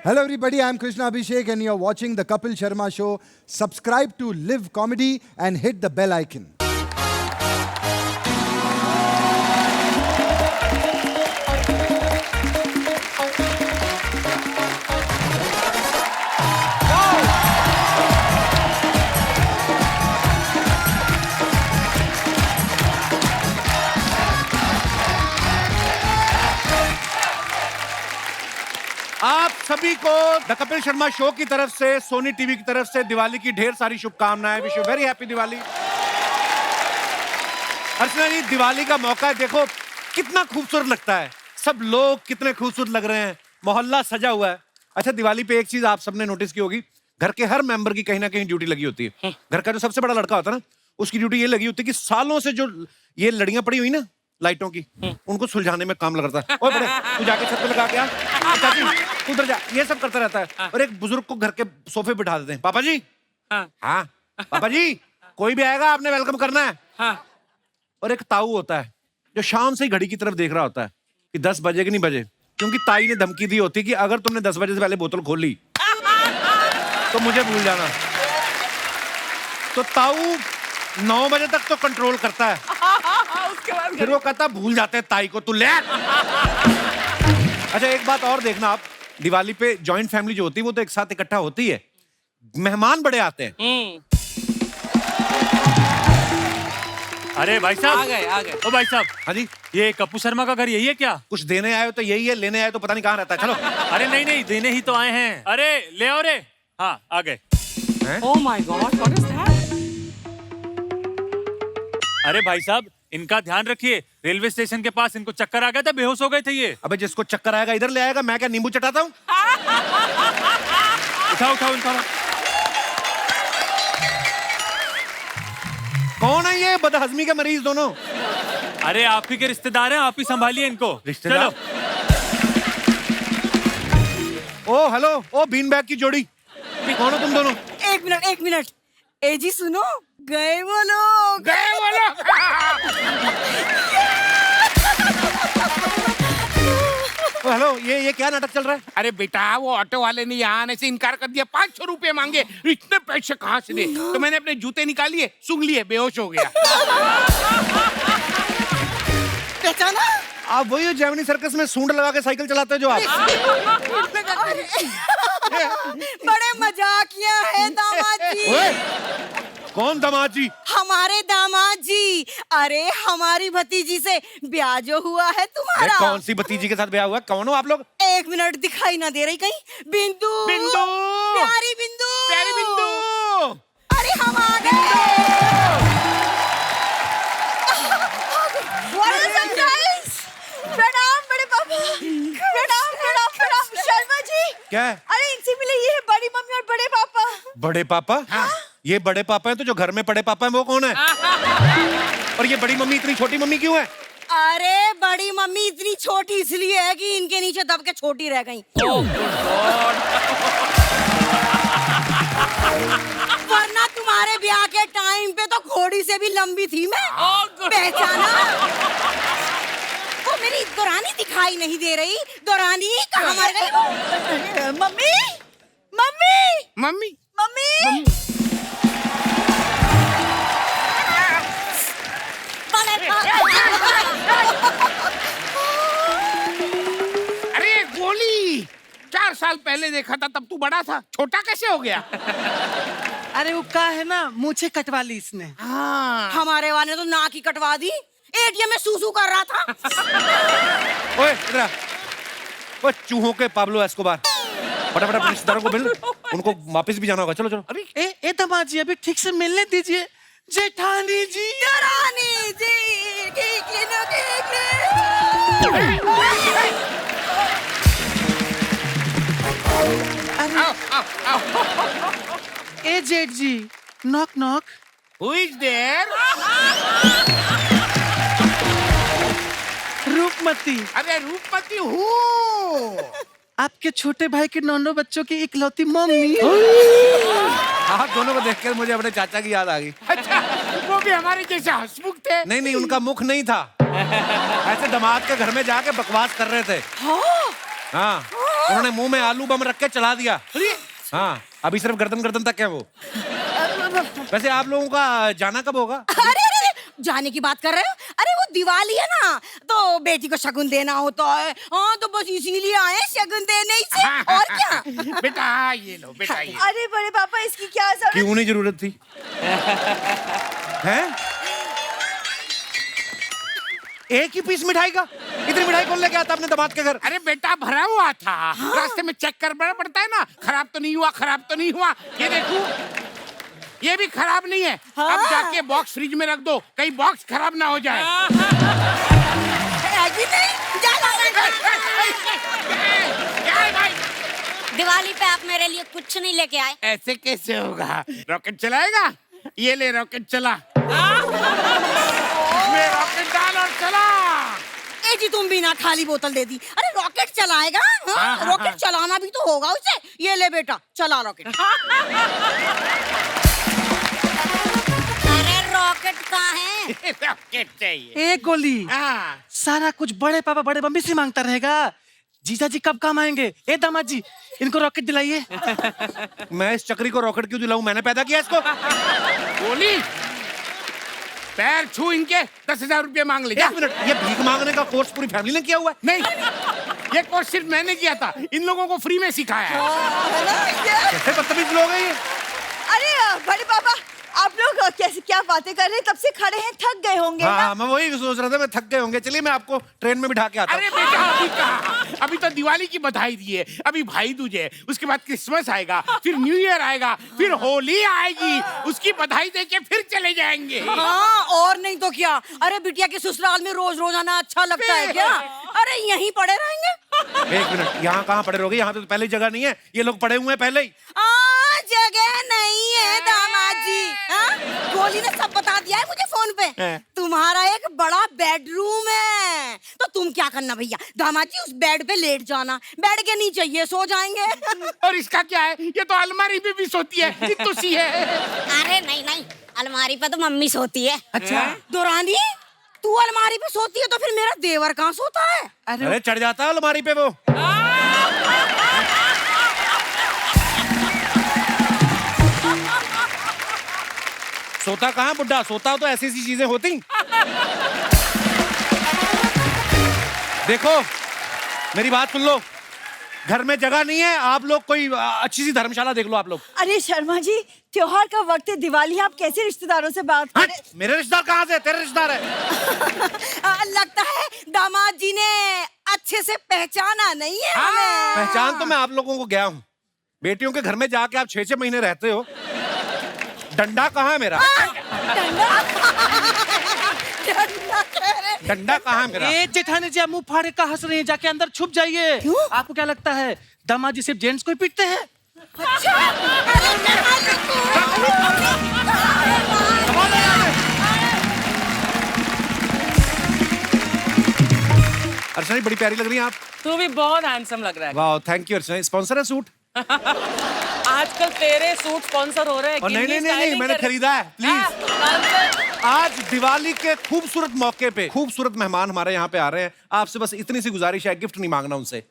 Hello everybody, I'm Krishna Abhishek and you're watching the Kapil Sharma Show. Subscribe to Live Comedy and hit the bell icon. आप सभी को the Kapil Sharma show की तरफ से, Sony TV की तरफ से दिवाली की ढेर सारी शुभकामनाएं। Wish you very happy Diwali. Archana ji, Diwali का मौका है, देखो कितना खूबसूरत लगता है, सब लोग कितने खूबसूरत लग रहे हैं, मोहल्ला सजा हुआ है। अच्छा, दिवाली पे एक चीज आप सबने नोटिस की होगी, घर के हर मेंबर की कहीं ना कहीं ड्यूटी लगी होती है। घर का जो सबसे बड़ा लड़का होता है ना, उसकी ड्यूटी ये लगी होती है कि सालों से जो ये लड़ियां पड़ी हुई ना लाइटों की, उनको सुलझाने में काम लगता है। ओए बड़े, तू जाके छत पे लगा के आ, चाची तू उधर जा, ये सब करता रहता है। और एक बुजुर्ग को घर के सोफे बिठा देते हैं, पापा जी। हाँ पापा जी, कोई भी आएगा आपने वेलकम करना है। और एक ताऊ होता है जो शाम से ही घड़ी की तरफ देख रहा होता है कि 10 बजे कि नहीं बजे, क्योंकि ताई ने धमकी दी होती कि अगर तुमने 10 बजे से पहले बोतल खोल ली तो मुझे भूल जाना। तो ताऊ 9 बजे तक तो कंट्रोल करता है, उसके बाद फिर वो कहता भूल जाते हैं ताई को, तू ले। अच्छा, एक बात और देखना आप, दिवाली पे जॉइंट फैमिली जो होती है वो तो एक साथ इकट्ठा होती है, मेहमान बड़े आते हैं। अरे भाई साहब, आ गए। ओ भाई साहब, हाँ जी, ये कप्पू शर्मा का घर यही है क्या? कुछ देने आए हो तो यही है, लेने आए तो पता नहीं कहाँ रहता है। चलो। अरे नहीं नहीं, देने ही तो आए हैं। अरे ले आओ रे। हाँ आ गए। Oh my God, what is that? अरे भाई साहब, इनका ध्यान रखिए, रेलवे स्टेशन के पास इनको चक्कर आ गया था, बेहोश हो गए थे ये। अबे जिसको चक्कर आएगा इधर ले आएगा, मैं क्या नींबू चटाता हूँ? उठाओ उठाओ उठाओ। कौन है ये बदहजमी के मरीज दोनों? अरे आप ही के रिश्तेदार हैं, आप ही संभालिए इनको। रिश्तेदार? चलो। ओ हेलो, ओ बीन बैग की जोड़ी, कौन हो तुम दोनों? एक मिनट। ए जी सुनो, गए वो लोग। ओ हेलो, ये क्या नाटक चल रहा है? अरे बेटा, वो ऑटो वाले ने यहाँ आने से इनकार कर दिया, 500 रुपए मांगे। इतने पैसे कहाँ से दे? तो मैंने अपने जूते निकालिए, सूंघ लिए, बेहोश हो गया। पहचाना? आप वही हो जेमिनी सर्कस में सूंड लगा के साइकिल चलाते हो जो आप? बड़े मजाकिया है दामाद जी। ओए, कौन दामाद जी? हमारे दामाद जी। अरे हमारी भतीजी से ब्याह जो हुआ है तुम्हारा। कौन सी भतीजी के साथ ब्याह हुआ? कौन हो आप लोग? एक मिनट, दिखाई ना दे रही कहीं? बिंदु। बिंदु। प्यारी बिंदु। प्यारी बिंदु। अरे हम आ गए। What a surprise! प्रणाम बड़े पापा। प्रणाम शर्मा जी। क्या है? अरे इनसे मिले, ये है बड़ी मम्मी और बड़े पापा। बड़े पापा? हाँ। ये बड़े पापा हैं, तो जो घर में बड़े पापा हैं वो कौन है? और ये बड़ी मम्मी इतनी छोटी मम्मी क्यों है? अरे बड़ी मम्मी इतनी छोटी इसलिए है कि इनके नीचे दब के छोटी रह गई। वरना तुम्हारे ब्याह के टाइम पे तो घोड़ी से भी लंबी थी मैं। पहचाना? वो मेरी दौरानी दिखाई नहीं दे रही। दौरानी कहाँ मर गई? Mummy mummy mummy. मम्मी। अरे गोली, 4 साल पहले देखा था तब तू बड़ा था, छोटा कैसे हो गया? अरे वो का है ना, मूछे कटवा ली इसने। हाँ। हमारे वाले तो नाक ही कटवा दी, एटीएम में सूसू कर रहा था। ओए इधर आ। ओए चूहों के पाब्लो एस्कोबार, फटाफट रिश्तेदारों को मिल, उनको वापस भी जाना होगा। चलो चलो। अरे ए दामाद जी, अभी ठीक से मिलने दीजिए। जेठानी जी। दौरानी जी, ठीक ले। ए जेठ जी, knock knock. Who is there? Rupmati. अरे रूपमती हूँ। आपके छोटे भाई के 9 बच्चों की इकलौती मम्मी। आप दोनों को देखकर मुझे अपने चाचा की याद आ गई। अच्छा, वो भी हमारे जैसे हंसमुख थे। नहीं नहीं, उनका मुख नहीं था, ऐसे दामाद के घर में जाके बकवास कर रहे थे। हाँ, उन्होंने मुंह में आलू बम रख के चला दिया। हाँ, अभी सिर्फ गर्दन गर्दन तक है वो। वैसे आप लोगों का जाना कब होगा? अरे अरे जाने की बात कर रहे हो? अरे वो दिवाली है ना, तो बेटी को शगुन देना होता है। हाँ, तो बस इसीलिए आए शगुन देने ही से, और क्या। बेटा ये लो, बेटा ये। अरे बड़े पापा, इसकी क्या जरूरत? क्यों नहीं जरूरत थी? हैं? एक ही पीस मिठाई का? इतनी मिठाई कौन लेके आता अपने दामाद के घर? अरे बेटा भरा हुआ था। रास्ते में चेक करना पड़ता है ना, खराब तो नहीं हुआ, खराब तो नहीं हुआ। ये देखो, ये भी खराब नहीं है। अब जाके बॉक्स फ्रिज में रख दो, कहीं बॉक्स खराब ना हो जाए। दिवाली पे आप मेरे लिए कुछ नहीं लेके आए? ऐसे कैसे होगा? रॉकेट चलाएगा? ये ले रॉकेट चला। इसमें रॉकेट डाल और चला। ए जी, तुम भी ना खाली बोतल दे दी। अरे रॉकेट चलाएगा? हाँ, रॉकेट चलाना भी तो होगा उसे। ये ले बेटा, चला रॉकेट। अरे रॉकेट कहाँ है? रॉकेट चाहिए। एक गोली। हाँ। सारा कुछ बड़े पापा बड़े मम्मी से मांगता रहेगा। जीजा जी कब काम आएंगे? ए दामाद जी, इनको रॉकेट दिलाइए। मैं इस चक्री को रॉकेट क्यों दिलाऊं? मैंने पैदा किया इसको। गोली, पैर छू इनके 10,000 रुपये मांग ले। एक मिनट, ये भीख मांगने का कोर्स पूरी फैमिली ने किया हुआ है? नहीं, ये कोर्स सिर्फ मैंने किया था। इन लोगों को फ्री में सिखाया है। कैसे बदतमीज लोग हैं ये? अरे बड़े पापा, आप लोग कैसे क्या बातें कर रहे हैं? तब से खड़े हैं, थक गए होंगे ना? हाँ, मैं वही सोच रहा था, मैं थक गए होंगे। चलिए मैं आपको ट्रेन में बिठा के आता हूँ। अरे बेटा, अभी कहाँ? अभी तो दिवाली की बधाई दी है, अभी भाई दूज है, उसके बाद क्रिसमस आएगा, फिर न्यू ईयर आएगा, फिर होली आएगी, उसकी बधाई दे के फिर चले जाएंगे। हाँ, और नहीं तो क्या। अरे बिटिया के ससुराल में रोज रोज आना अच्छा लगता है क्या? अरे यहीं पड़े रहेंगे। एक मिनट, यहाँ कहाँ पड़े रहोगे? यहाँ पे तो पहले जगह नहीं है, ये लोग पड़े हुए हैं पहले ही। जगह नहीं है दामाद जी। हाँ? गोली ने सब बता दिया है मुझे फोन पे। तुम्हारा एक बड़ा बेडरूम है, तो तुम क्या करना भैया, दामाद जी उस बेड पे लेट जाना, बेड के नीचे ये सो जाएंगे। और इसका क्या है? ये तो अलमारी में भी सोती है, जितू सी है। अरे नहीं नहीं, अलमारी पे तो मम्मी सोती है। अच्छा। दोरानी, तू अलमारी पे सोती है तो फिर मेरा देवर कहाँ सोता है? अरे चढ़ जाता है अलमारी पे वो। सोता कहाँ बुड्ढा? सोता तो ऐसी ऐसी चीजें होती। देखो, मेरी बात सुन लो, घर में जगह नहीं है, आप लोग कोई अच्छी सी धर्मशाला देख लो आप लोग। अरे शर्मा जी, त्योहार का वक्त है, दिवाली, आप कैसे रिश्तेदारों से बात करें? मेरे रिश्तेदार कहाँ से? तेरे रिश्तेदार है। लगता है दामाद जी ने अच्छे से पहचाना नहीं है हमें। पहचान तो मैं आप लोगों को गया हूँ। बेटियों के घर में जाके आप 6-6 महीने रहते हो। डंडा कहाँ है मेरा? डंडा कहाँ है मेरा? ए जेठानी जी, आप मुंह फाड़े का हंस रहे हैं? जाके अंदर छुप जाइए। आपको क्या लगता है दामाद जी सिर्फ जेंट्स को ही पीटते हैं? अर्चना जी, बड़ी प्यारी लग रही हैं आप। तू भी बहुत हैंडसम लग रहा है। वाह, थैंक यू अर्चना। स्पॉन्सर है सूट? आजकल तेरे सूट स्पॉन्सर हो रहे हैं। और नहीं, मैंने खरीदा है। प्लीज, आज दिवाली के खूबसूरत मौके पे खूबसूरत मेहमान हमारे यहाँ पे आ रहे हैं। आपसे बस इतनी सी गुजारिश है, गिफ्ट नहीं मांगना उनसे।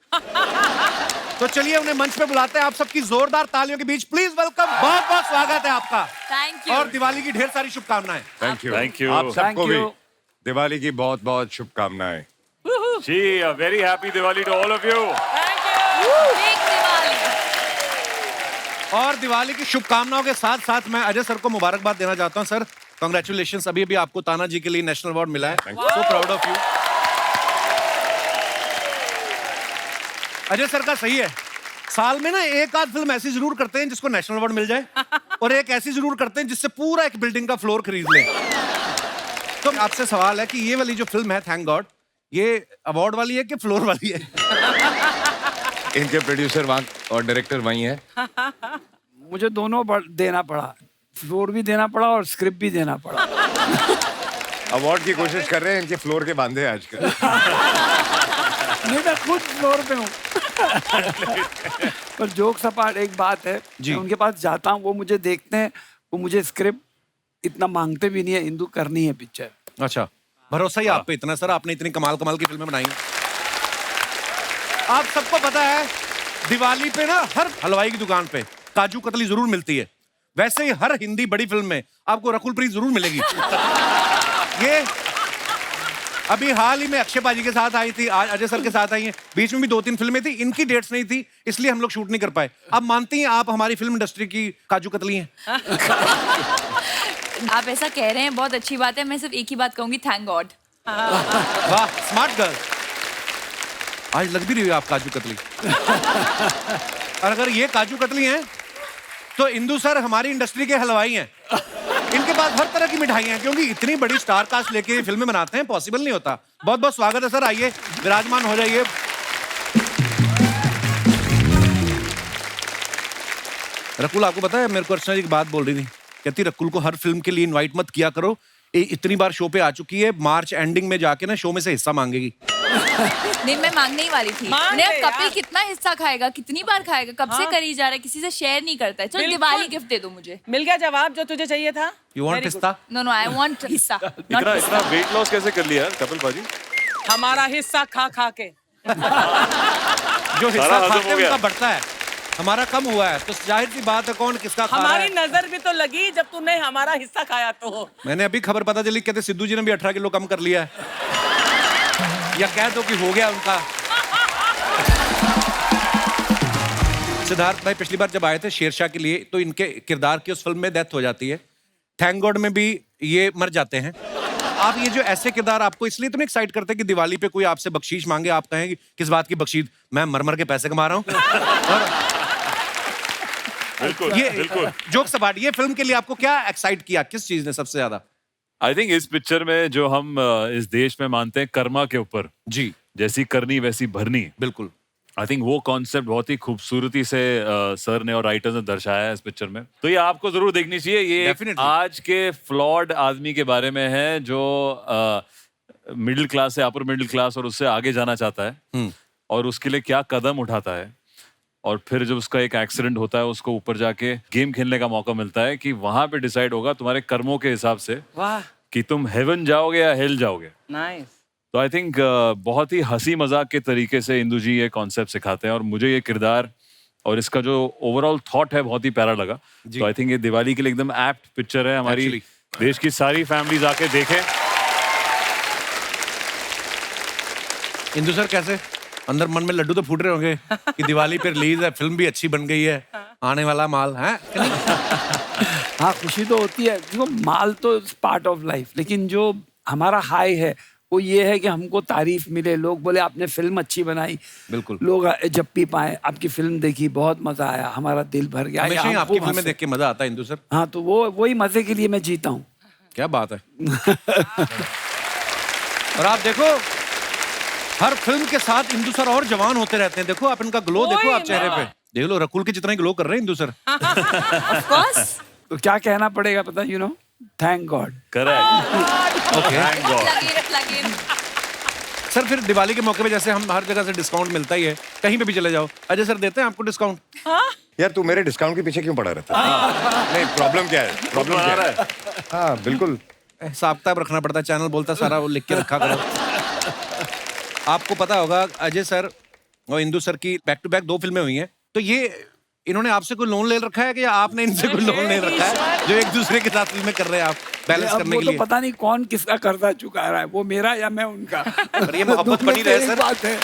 तो चलिए उन्हें मंच पे बुलाते हैं। आप सबकी जोरदार तालियों के बीच प्लीज वेलकम। बहुत बहुत स्वागत है आपका। Thank you. और दिवाली की ढेर सारी शुभकामनाएं। Thank you. Thank you. आप सबको Thank भी you. दिवाली की बहुत बहुत शुभकामनाएं। जी, a very happy Diwali to all of you. Thank you. Big Diwali. और दिवाली की शुभकामनाओं के साथ साथ मैं अजय सर को मुबारकबाद देना चाहता हूं। Sir, congratulations. अभी अभी आपको ताना जी के लिए नेशनल अवार्ड मिला है। So proud of you. Ajay sir का सही है, साल में ना एक आध फिल्म ऐसी जरूर करते हैं जिसको नेशनल अवार्ड मिल जाए, और एक ऐसी जरूर करते हैं जिससे पूरा एक बिल्डिंग का फ्लोर खरीद ले। तो आपसे सवाल है कि ये वाली जो फिल्म है थैंक गॉड, ये अवार्ड वाली है कि फ्लोर वाली है? इनके प्रोड्यूसर वहाँ और डायरेक्टर वहीं है। मुझे दोनों देना पड़ा, फ्लोर भी देना पड़ा और स्क्रिप्ट भी देना पड़ा। अवार्ड की कोशिश कर रहे हैं, इनके फ्लोर के बांधे आजकल। नहीं, मैं खुद फ्लोर पे हूँ। पर जोक्स अपार्ट, एक बात है, मैं उनके पास जाता हूँ, वो मुझे देखते हैं, वो मुझे स्क्रिप्ट इतना मांगते भी नहीं है, इंदु करनी है पिक्चर। अच्छा, भरोसा ही आप पे इतना। सर, आपने इतनी कमाल कमाल की फिल्में बनाई। आप सबको पता है दिवाली पे ना हर हलवाई की दुकान पे काजू कतली जरूर मिलती है। वैसे ही हर हिंदी बड़ी फिल्म में आपको रकुलप्रीत जरूर मिलेगी। ये अभी हाल ही में अक्षय पाजी के साथ आई थी, आज अजय सर के साथ आई हैं। बीच में भी 2-3 फिल्में थी, इनकी डेट्स नहीं थी, इसलिए हम लोग शूट नहीं कर पाए। आप मानती हैं आप हमारी फिल्म इंडस्ट्री की काजू कतली हैं? आप ऐसा कह रहे हैं, बहुत अच्छी बात है। मैं सिर्फ एक ही बात कहूंगी, थैंक गॉड। वाह, स्मार्ट गर्ल। आज लग भी रही है आप काजू कतली। और अगर ये काजू कतली हैं तो इंदु सर हमारी इंडस्ट्री के हलवाई हैं। इनके पास हर तरह की मिठाइयां हैं, क्योंकि इतनी बड़ी स्टार कास्ट लेके फिल्में बनाते हैं, पॉसिबल नहीं होता। बहुत बहुत स्वागत है सर, आइए विराजमान हो जाइए। रकुल, आपको पता है मेरे को अर्चना जी की बात बोल रही थी, कहती रकुल को हर फिल्म के लिए इनवाइट मत किया करो, ये इतनी बार शो पे आ चुकी है, मार्च एंडिंग में जाके ना शो में से हिस्सा मांगेगी। नहीं, मैं मांगने ही वाली थी। कपिल कितना हिस्सा खाएगा, कितनी बार खाएगा, कब से करी जा रहा है, किसी से शेयर नहीं करता है। चलो दिवाली गिफ्ट दे दो मुझे। मिल गया जवाब जो तुझे चाहिए था। You want पिस्ता? नो नो, आई वांट हिस्सा। इतना वेट लॉस कैसे कर लिया कपिल बाजी? हमारा हिस्सा खा खा के जो हिस्सा खाते हैं उनका बढ़ता है, हमारा कम हुआ है, तो जाहिर सी बात है कौन किसका खा रहा है। हमारी नजर भी तो लगी जब तुमने हमारा हिस्सा खाया तो। मैंने अभी खबर पता चली, कहते सिद्धू जी ने भी 18 किलो कम कर लिया है, या कह दो कि हो गया उनका। सिद्धार्थ भाई पिछली बार जब आए थे शेरशाह के लिए, तो इनके किरदार की उस फिल्म में डेथ हो जाती है। थैंक गॉड में भी ये मर जाते हैं। आप ये जो ऐसे किरदार आपको इसलिए तो नहीं एक्साइट करते कि दिवाली पे कोई आपसे बख्शीश मांगे, आप कहें कि किस बात की बख्शीश, मैं मर मर के पैसे कमा रहा हूँ। बिल्कुल, ये बिल्कुल। जोक्स अपार्ट, ये फिल्म के लिए आपको क्या एक्साइट किया, किस चीज ने सबसे ज्यादा? आई थिंक इस पिक्चर में जो हम इस देश में मानते हैं कर्मा के ऊपर, जी, जैसी करनी वैसी भरनी, बिल्कुल। आई थिंक वो कॉन्सेप्ट बहुत ही खूबसूरती से सर ने और राइटर्स ने दर्शाया है इस पिक्चर में। तो ये आपको जरूर देखनी चाहिए। ये आज के फ्लॉड आदमी के बारे में है जो मिडिल क्लास से अपर मिडिल क्लास और उससे आगे जाना चाहता है, और उसके लिए क्या कदम उठाता है, और फिर जब उसका एक एक्सीडेंट होता है, उसको ऊपर जाके गेम खेलने का मौका मिलता है कि वहां पे डिसाइड होगा तुम्हारे कर्मों के हिसाब से कि तुम हेवन जाओगे या हेल जाओगे। नाइस। तो आई थिंक बहुत ही हंसी मजाक के तरीके से इंदु जी ये कॉन्सेप्ट सिखाते हैं, और मुझे ये किरदार और इसका जो ओवरऑल थॉट है बहुत ही प्यारा लगा। तो आई थिंक ये दिवाली के लिए एकदम एप्ट पिक्चर है। हमारी देश की सारी फैमिलीज आके देखें। इंदु सर कैसे अंदर मन में लड्डू तो फूट रहे होंगे कि दिवाली पे रिलीज है, फिल्म भी अच्छी बन गई है, आने वाला माल है। हाँ, खुशी तो होती है, देखो माल तो पार्ट ऑफ लाइफ, लेकिन जो हमारा हाई है वो ये है कि हमको तारीफ मिले, लोग बोले आपने फिल्म अच्छी बनाई, बिल्कुल, लोग जब भी पाए आपकी फिल्म देखी, बहुत मजा आया, हमारा दिल भर गया। हमेशा ही आपकी फिल्में देख के मजा आता है इंदु सर। हाँ, तो वही मजे के लिए मैं जीता हूँ। क्या बात है। और आप देखो हर फिल्म के साथ इंदु सर और जवान होते रहते हैं। देखो आप इनका ग्लो देखो, आप चेहरे पे देख लो, रकुल के जितना ही ग्लो कर रहे हैं इंदु सर। Of course. तो क्या कहना पड़ेगा पता, you know, thank God. Correct. Sir फिर दिवाली के मौके पे जैसे हम हर जगह से डिस्काउंट मिलता ही है, कहीं पे भी चले जाओ, अजय सर देते हैं आपको डिस्काउंट? यार तू मेरे डिस्काउंट के पीछे क्यों पड़ा रहता है? नहीं, प्रॉब्लम क्या है? प्रॉब्लम क्या है? हाँ बिल्कुल, हिसाब किताब रखना पड़ता है, चैनल बोलता सारा वो लिख के रखा करो। आपको पता होगा अजय सर और इंदु सर की बैक टू बैक 2 फिल्में हुई हैं, तो ये इन्होंने आपसे कोई लोन ले रखा है कि या आपने इनसे कोई लोन ले रखा है जो एक दूसरे के साथ फिल्में कर रहे हैं आप बैलेंस करने के लिए? तो पता नहीं कौन किसका कर्जा चुका रहा है, वो मेरा या मैं उनका। पर ये मोहब्बत बनी रहे सर। बात है।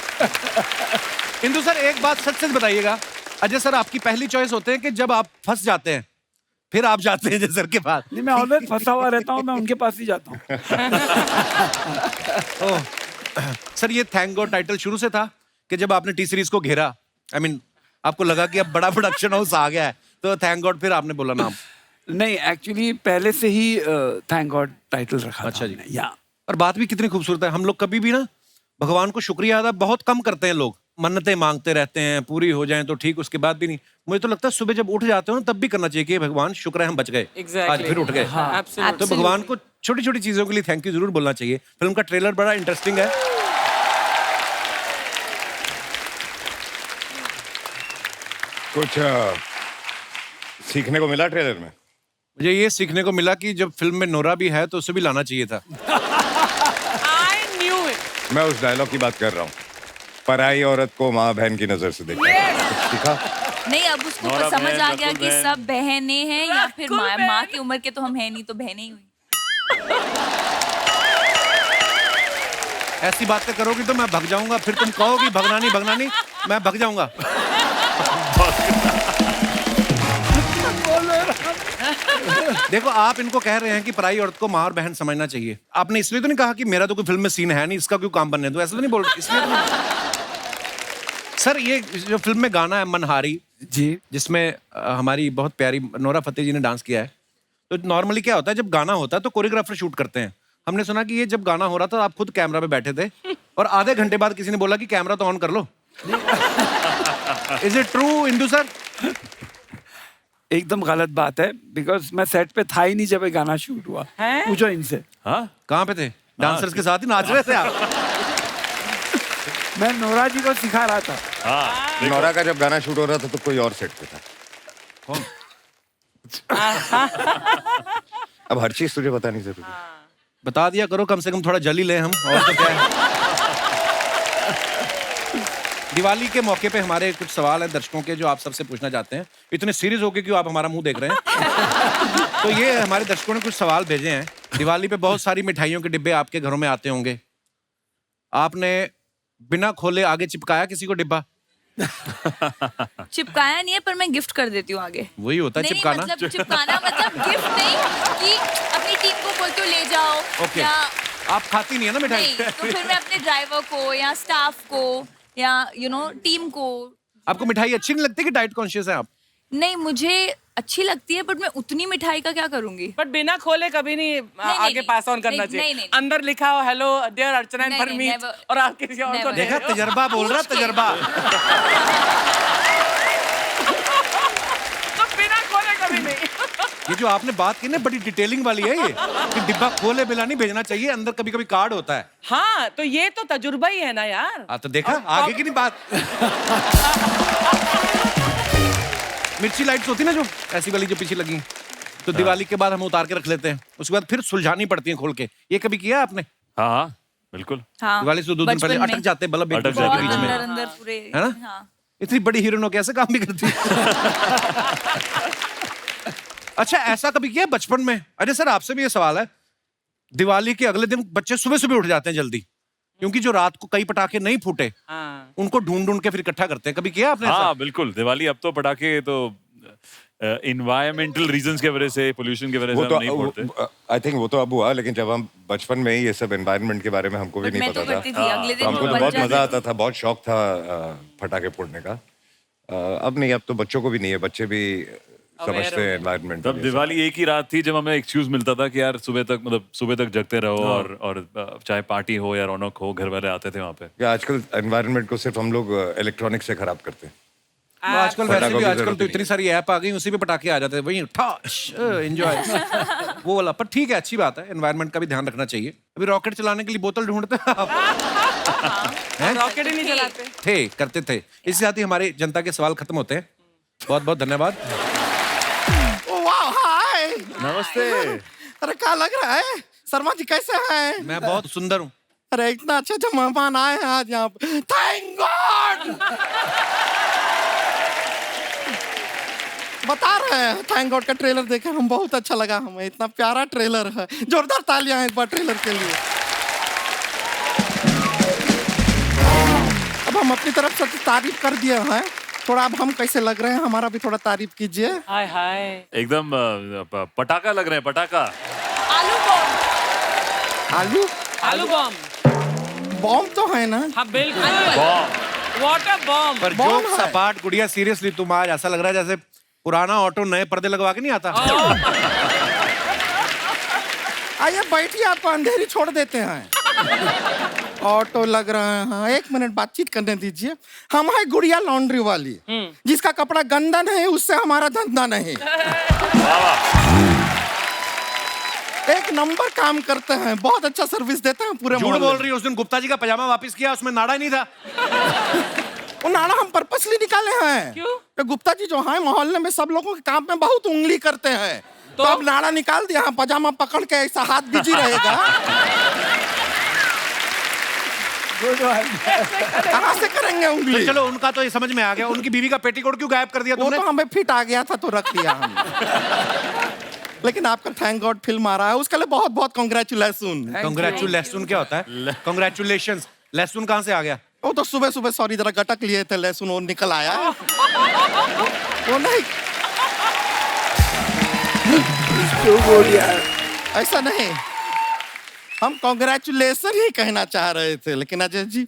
इंदु सर एक बात सच सच बताइएगा, अजय सर आपकी पहली चॉइस होते हैं कि जब आप फंस जाते हैं फिर आप जाते हैं अजय सर के पास? नहीं, मैं ऑलवेज फंसा हुआ रहता हूँ, मैं उनके पास ही जाता हूँ। सर ये थैंक गॉड टाइटल शुरू से था कि जब आपने टी सीरीज को घेरा, आई मीन आपको लगा कि अब बड़ा प्रोडक्शन हाउस आ गया है, तो थैंक गॉड फिर आपने बोला नाम? नहीं, एक्चुअली पहले से ही थैंक गॉड टाइटल रखा। अच्छा जी। या और बात भी कितनी खूबसूरत है। हम लोग कभी भी ना भगवान को शुक्रिया अदा बहुत कम करते हैं, लोग मन्नतें मांगते रहते हैं, पूरी हो जाएं तो ठीक, उसके बाद भी नहीं। मुझे तो लगता है सुबह जब उठ जाते हो ना तब भी करना चाहिए कि भगवान शुक्र है हम बच गए, आज फिर उठ गए। हाँ, तो भगवान को छोटी छोटी चीजों के लिए थैंक यू जरूर बोलना चाहिए। फिल्म का ट्रेलर बड़ा इंटरेस्टिंग है। कुछ सीखने को मिला ट्रेलर में? मुझे ये सीखने को मिला कि जब फिल्म में नोरा भी है तो उसे भी लाना चाहिए था। मैं उस डायलॉग की बात कर रहा हूँ, पराई औरत को माँ बहन की नजर से देखना। कुछ सीखा? नहीं, अब उसको नोरा समझ बहन, आ गया रकुल कि बहन। सब बहनें हैं या फिर रकुल माँ बहन। की उम्र के तो हम हैं नहीं, तो बहनें ही हुई। ऐसी बातें करोगी तो मैं भग जाऊंगा, फिर तुम कहोगी भगना नहीं, मैं भग जाऊंगा। देखो, आप इनको कह रहे हैं कि पराई औरत को माँ और बहन समझना चाहिए। आपने इसलिए तो नहीं कहा कि मेरा तो कोई फिल्म में सीन है नहीं, इसका क्यों काम बनने दो, ऐसा तो नहीं बोल रहे इसलिए तो नहीं। सर, ये जो फिल्म में गाना है मनहारी जी, जिसमें हमारी बहुत प्यारी नोरा फतेही जी ने डांस किया है, तो नॉर्मली क्या होता है जब गाना होता है तो कोरियोग्राफर शूट करते हैं। हमने सुना कि ये जब गाना हो रहा था आप खुद कैमरा पे बैठे थे और आधे घंटे बाद किसी ने बोला कि कैमरा तो ऑन कर लो। Is it true, Indu sir? एकदम गलत बात है, बिकॉज मैं सेट पे था ही नहीं जब ये गाना शूट हुआ। हैं? पूछो इनसे। हाँ, कहाँ पे थे? डांसर्स के साथ ही नाच रहे थे आप? मैं नोरा जी को सिखा रहा था। हाँ, नोरा का जब गाना शूट हो रहा था तो कोई और सेट पे था। कौन? अब हर चीज तुझे पता नहीं जरूरी। बता दिया करो, कम से कम थोड़ा जल ही ले हम, और तो क्या है। दिवाली के मौके पे हमारे कुछ सवाल हैं दर्शकों के जो आप सबसे पूछना चाहते हैं। इतने सीरियस होके क्यों आप हमारा मुंह देख रहे हैं? तो ये हमारे दर्शकों ने कुछ सवाल भेजे हैं। दिवाली पे बहुत सारी मिठाइयों के डिब्बे आपके घरों में आते होंगे। आपने बिना खोले आगे चिपकाया किसी को डिब्बा? चिपकाया नहीं है, पर मैं गिफ्ट कर देती हूँ आगे। वही होता है नहीं, चिपकाना। मतलब चिपकाना मतलब गिफ्ट नहीं कि अपनी टीम को बोल तो ले जाओ। ओके। या आप खाती नहीं है ना मिठाई? नहीं, तो फिर मैं अपने ड्राइवर को या स्टाफ को या टीम को। आपको मिठाई अच्छी नहीं लगती कि डाइट कॉन्शियस है आप? नहीं, मुझे अच्छी लगती है, बट मैं उतनी मिठाई का क्या करूंगी? बट बिना खोले कभी नहीं आगे नहीं, पास ऑन करना नहीं, चाहिए। नहीं। अंदर लिखा हो हेलो डियर अर्चना एंड नहीं, नहीं, परमीत, never, और आप किसी और को never। दे देखा, रहे हो। तजर्बा बोल रहा, तजर्बा। तो बिना खोले कभी नहीं। ये जो आपने बात की ना बड़ी डिटेलिंग वाली है ये, कि डिब्बा खोले बिना नहीं भेजना चाहिए, अंदर कभी कभी कार्ड होता है। हाँ, तो ये तो तजुर्बा ही है ना यार। तो देखा, आगे की नहीं बात। मिर्ची लाइट्स होती ना जो ऐसी वाली जो पीछे लगी, तो दिवाली के बाद हम उतार के रख लेते हैं, उसके बाद फिर सुलझानी पड़ती है खोल के। ये कभी किया आपने? हाँ, हाँ, बिल्कुल। हाँ, दिवाली से 2 दिन पहले बचपन में। अटक जाते बल्ब एक अटक दूसरे के जाते बीच हैं। में, अंदर अंदर पूरे, है ना? हाँ। इतनी बड़ी हीरोइन हो कैसे काम भी करती है? अच्छा, ऐसा कभी किया बचपन में? अरे सर, आपसे भी ये सवाल है। दिवाली के अगले दिन बच्चे सुबह सुबह उठ जाते हैं जल्दी, क्योंकि जो रात को कई पटाखे नहीं फूटे हाँ। उनको ढूंढ ढूंढ के फिर इकट्ठा करते हैं। कभी किया आपने ऐसा? हाँ, बिल्कुल। दिवाली अब तो पटाखे तो इन्वायरमेंटल रीजंस के वजह से, पोल्यूशन की वजह से वो हम तो नहीं फोड़ते। आई थिंक वो तो अब हुआ, लेकिन जब हम बचपन में ही ये सब एनवायरनमेंट के बारे में हमको भी बट नहीं मैं तो पता करती था। थी, अगले तो दिन हमको वो तो बन बहुत जाती मजा थी। आता था, बहुत शौक था पटाखे फोड़ने का। अब नहीं, अब तो बच्चों को भी नहीं है, बच्चे भी समझते हैं एनवायरनमेंट। तब दिवाली एक ही रात थी जब हमें एक्सक्यूज मिलता था कि यार सुबह तक, मतलब सुबह तक जगते रहो, और चाहे पार्टी हो या रौनक हो, घर वाले आते थे वहाँ पे। आजकल एनवायरनमेंट को सिर्फ हम लोग इलेक्ट्रॉनिक से खराब करते हैं। आजकल वैसे पटाखों भी की आजकल जरूरत तो ही इतनी सारी ऐप आ गई, उसी पे पटाखे आ जाते हैं, वही एंजॉय वो वाला। पर ठीक है, अच्छी बात है, एनवायरनमेंट का भी ध्यान रखना चाहिए। अभी रॉकेट चलाने के लिए बोतल ढूंढते हैं आप? रॉकेट ही नहीं चलाते थे, करते थे। इसके साथ ही हमारे जनता के सवाल खत्म होते हैं। बहुत बहुत धन्यवाद। हाय, नमस्ते। अरे क्या लग रहा है शर्मा जी, कैसे हैं? मैं बहुत सुंदर हूँ। अरे इतना अच्छा अच्छा मेहमान आए हैं आज यहाँ पे, थैंक गॉड। बता रहे हैं, थैंक गॉड का ट्रेलर देखे हम, बहुत अच्छा लगा हमें, इतना प्यारा ट्रेलर है। जोरदार तालियां हैं एक बार ट्रेलर के लिए। अब हम अपनी तरफ से तारीफ कर दिए हैं, थोड़ा अब हम कैसे लग रहे हैं हमारा भी थोड़ा तारीफ कीजिए। हाय हाय, एकदम पटाखा लग रहे हैं, पटाखा। आलू बॉम्ब, आलू आलू बॉम्ब, बॉम्ब तो है ना? हाँ बिल्कुल, वाटर बॉम्ब। पर जोक सपाट गुड़िया, सीरियसली तुम आज ऐसा लग रहा है जैसे पुराना ऑटो नए पर्दे लगवा के नहीं आता। आइए बैठिए, आपको अंधेरी छोड़ देते हैं। ऑटो लग रहा है, हाँ, 1 मिनट बातचीत करने दीजिए। हम है गुड़िया लॉन्ड्री वाली, जिसका कपड़ा गंदा नहीं उससे हमारा धंधा नहीं। एक नंबर काम करते हैं, बहुत अच्छा सर्विस देते हैं पूरे झूठ मोहल्ले बोल रही है। उस दिन गुप्ता जी का पजामा वापस किया, उसमें नाड़ा ही नहीं था। वो नाड़ा हम पर्पसली निकाले हैं। क्यों? तो गुप्ता जी जो हैं मोहल्ले में सब लोगों के काम में बहुत उंगली करते हैं, तो अब नाड़ा निकाल दिया, पजामा पकड़ के ऐसा हाथ बिजी रहेगा। कहाँ से करेंगे उंगली? चलो उनका तो ये समझ में आ गया, उनकी बीवी का पेटीकोट क्यों गायब कर दिया वो तुमने? तो हमें फिट आ गया था तो रख लिया हमने। लेकिन आपका थैंक गॉड फिल्म आ रहा है, उसके लिए बहुत बहुत कॉन्ग्रेचुलेशन। कांग्रेचुलेशन क्या होता है? कांग्रेचुलेशन। लहसुन कहाँ से आ गया? वो तो सुबह सुबह सॉरी जरा गटक लिए थे लहसुन, वो निकल आया। वो नहीं, ऐसा नहीं, हम कांग्रेचुलेशन ही कहना चाह रहे थे। लेकिन अजय जी,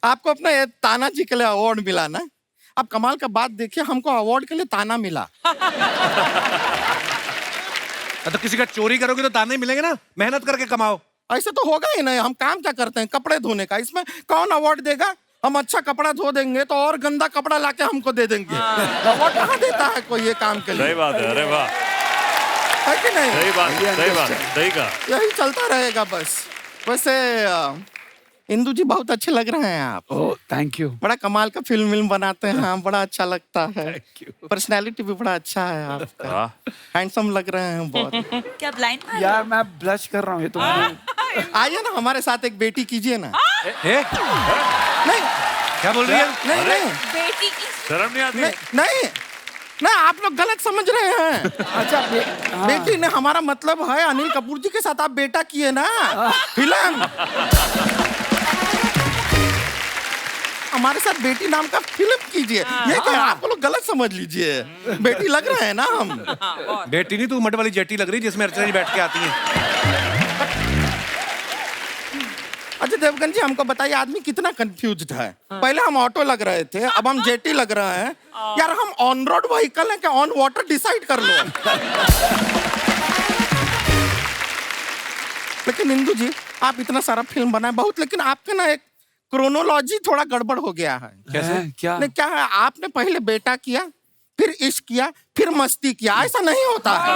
आपको अपना ये ताना जी के लिए अवार्ड मिला ना। अब कमाल का बात देखिए, हमको अवार्ड के लिए ताना मिला। तो किसी का चोरी करोगे तो ताने मिलेंगे ना, मेहनत करके कमाओ। ऐसे तो होगा ही नहीं, हम काम क्या करते हैं, कपड़े धोने का। इसमें कौन अवार्ड देगा? हम अच्छा कपड़ा धो देंगे तो और गंदा कपड़ा लाके हमको दे देंगे। अवार्ड कहाँ देता है कोई ये काम के लिए? सही बात है, अरे वाह, है कि नहीं? सही बात, सही बात, सही कहा। यही चलता रहेगा बस। वैसे इंदु जी बहुत अच्छे लग रहे हैं आप। Oh thank you. बड़ा कमाल का फिल्म बनाते हैं आप, बड़ा अच्छा लगता है। पर्सनैलिटी भी बड़ा अच्छा है आपका, हैंडसम लग रहे हैं बहुत। क्या ब्लाइंड? यार मैं ब्लश कर रहा हूँ, ये तो आइए ना हमारे साथ एक बेटी कीजिए ना। नहीं, क्या बोल रही है? नहीं नहीं बेटी की शर्म नहीं आती? नहीं ना, आप लोग गलत समझ रहे हैं। अच्छा बेटी ने हमारा मतलब है अनिल कपूर जी के साथ आप बेटा किए ना फिल्म। हमारे साथ बेटी नाम का फिल्म कीजिए। ये क्या आप लोग गलत समझ लीजिए, बेटी लग रहे हैं ना हम। बेटी नहीं, तू मट वाली जेटी लग रही जिसमें अर्चना जी बैठ के आती हैं। अच्छा देवगन जी, हमको बताइए आदमी कितना कंफ्यूज्ड है। पहले हम ऑटो लग रहे थे, अब हम जेटी लग रहे हैं। यार हम ऑन रोड व्हीकल है क्या ऑन वाटर? डिसाइड कर लो। लेकिन इंदु जी, आप इतना सारा फिल्म बनाए बहुत, लेकिन आपके ना एक क्रोनोलॉजी थोड़ा गड़बड़ हो गया है। कैसे? क्या नहीं, क्या है, आपने पहले बेटा किया, फिर इश्क किया, फिर मस्ती किया। ऐसा नहीं होता है।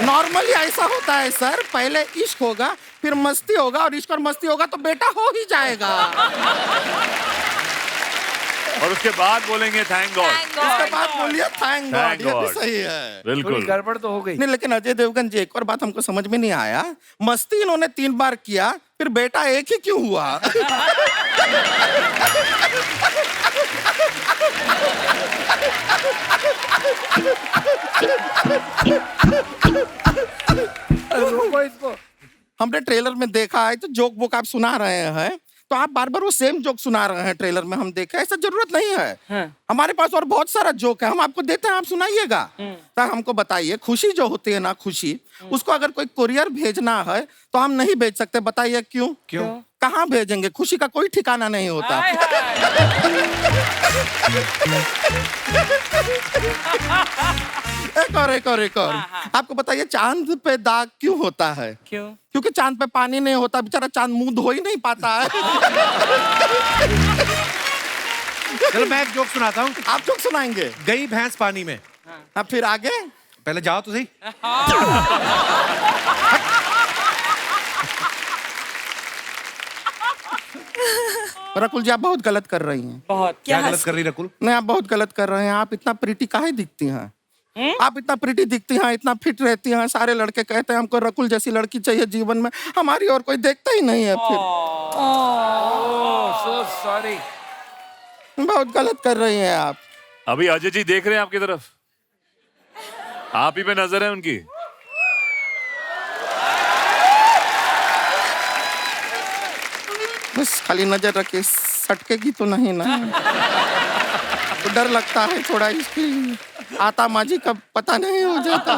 नॉर्मली ऐसा होता है सर, पहले इश्क होगा, फिर मस्ती होगा, और इश्क और मस्ती होगा तो बेटा हो ही जाएगा। और उसके बाद बोलेंगे थैंक गॉड। उसके बाद बोलिए थैंक गॉड। ये भी सही है। बिल्कुल गड़बड़ तो हो गई। नहीं, लेकिन अजय देवगन जी, एक और बात हमको समझ में नहीं आया। मस्ती इन्होंने 3 बार किया, फिर बेटा एक ही क्यों हुआ? इसको हमने ट्रेलर में देखा है, तो जोक वोक आप सुना रहे हैं, तो आप बार बार वो सेम जोक सुना रहे हैं। ट्रेलर में हम देखे, ऐसा जरूरत नहीं है। हमारे पास और बहुत सारा जोक है, हम आपको देते हैं, आप सुनाइएगा। तो हमको बताइए, खुशी जो होती है ना, खुशी, उसको अगर कोई कुरियर भेजना है तो हम नहीं भेज सकते। बताइए क्यों? क्यों? कहाँ भेजेंगे? खुशी का कोई ठिकाना नहीं होता। एक और आपको बताइए, चांद पे दाग क्यों होता है? क्यों? क्योंकि चांद पे पानी नहीं होता, बेचारा चांद मुंह धो ही नहीं पाता है। चलो मैं एक जोक सुनाता हूँ। आप जोक सुनाएंगे? गई भैंस पानी में। अब फिर आगे? पहले जाओ तो सही। रकुल जी, आप बहुत गलत कर रही हैं। बहुत। क्या गलत कर रही रकुल? नहीं, आप बहुत गलत कर रहे हैं। आप इतना प्रिटी काहे दिखती हैं? आप इतना प्रिटी दिखती हैं, इतना फिट रहती हैं, सारे लड़के कहते हैं हमको रकुल जैसी लड़की चाहिए जीवन में। हमारी और कोई देखता ही नहीं है। फिर सो सॉरी। बहुत गलत कर रही हैं आप। अभी अजय जी देख रहे हैं आपकी तरफ, आप ही पे नजर है उनकी। बस खाली नजर रखे, सटकेगी तो नहीं ना? तो डर लगता है थोड़ा, इसके लिए आता माजी का पता नहीं हो जाता।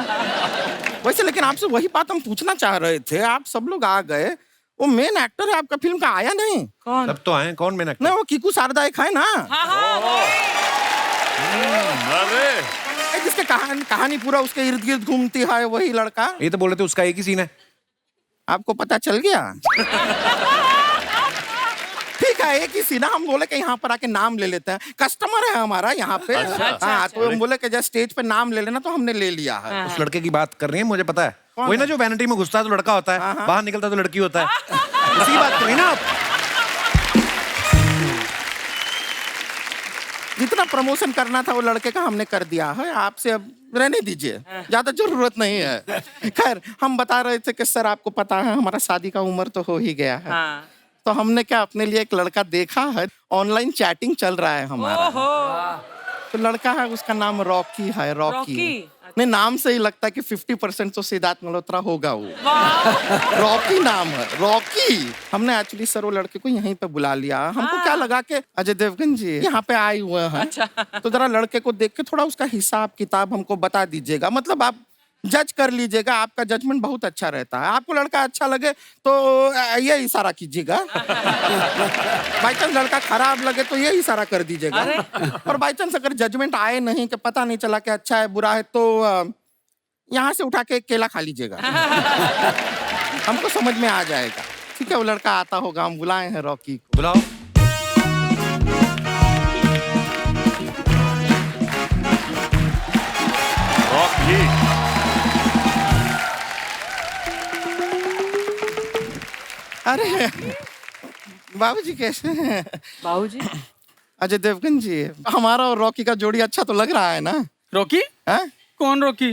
वैसे लेकिन आपसे वही बात हम पूछना चाह रहे थे। आप सब लोग आ गए, वो मेन एक्टर है आपका फिल्म का आया नहीं। कौन? सब तो आए, कौन मेन एक्टर? नहीं, वो कीकू शारदा एक है ना। अरे जिसके कहानी पूरा उसके इर्द गिर्द घूमती है, वही लड़का। ये तो बोल रहे थे उसका एक ही सीन है। आपको पता चल गया? ठीक है, एक ही सीना। हम बोले कि यहाँ पर आके नाम ले लेते हैं, कस्टमर है हमारा यहाँ पे। हाँ, तो हम बोले कि जब स्टेज पे नाम ले लेना, तो हमने ले लिया है। उस लड़के की बात कर रही है, मुझे पता है। वही ना जो वैनिटी में घुसता है तो लड़का होता है, बाहर निकलता तो लड़की होता है। उसी की बात कर रही ना आप? जितना प्रमोशन करना था वो लड़के का हमने कर दिया है, आपसे अब रहने दीजिए, ज्यादा जरूरत नहीं है। खैर हम बता रहे थे कि सर आपको पता है हमारा शादी का उम्र तो हो ही गया है। तो हमने क्या अपने लिए एक लड़का देखा है, ऑनलाइन चैटिंग चल रहा है हमारा। तो लड़का है, उसका नाम रॉकी है। रॉकी नहीं, नाम से ही लगता है कि 50% तो सिद्धार्थ मल्होत्रा होगा वो। रॉकी नाम है, रॉकी। हमने एक्चुअली सर वो लड़के को यहीं पे बुला लिया। हमको क्या लगा कि अजय देवगन जी यहाँ पे आए हुए हैं। अच्छा। तो जरा लड़के को देख के थोड़ा उसका हिसाब किताब हमको बता दीजिएगा, मतलब आप जज कर लीजिएगा, आपका जजमेंट बहुत अच्छा रहता है। आपको लड़का अच्छा लगे तो ये इशारा कीजिएगा, बाई चांस लड़का खराब लगे तो ये इशारा कर दीजिएगा, और बाई चांस अगर जजमेंट आए नहीं कि पता नहीं चला कि अच्छा है बुरा है तो यहाँ से उठा के केला खा लीजिएगा, हमको समझ में आ जाएगा। ठीक है, वो लड़का आता होगा, हम बुलाए हैं रॉकी को। बुलाओ। रॉकी अरे बाबूजी कैसे हैं? बाबूजी अजय देवगन जी, हमारा और रॉकी का जोड़ी अच्छा तो लग रहा है ना? रॉकी? है? कौन रॉकी?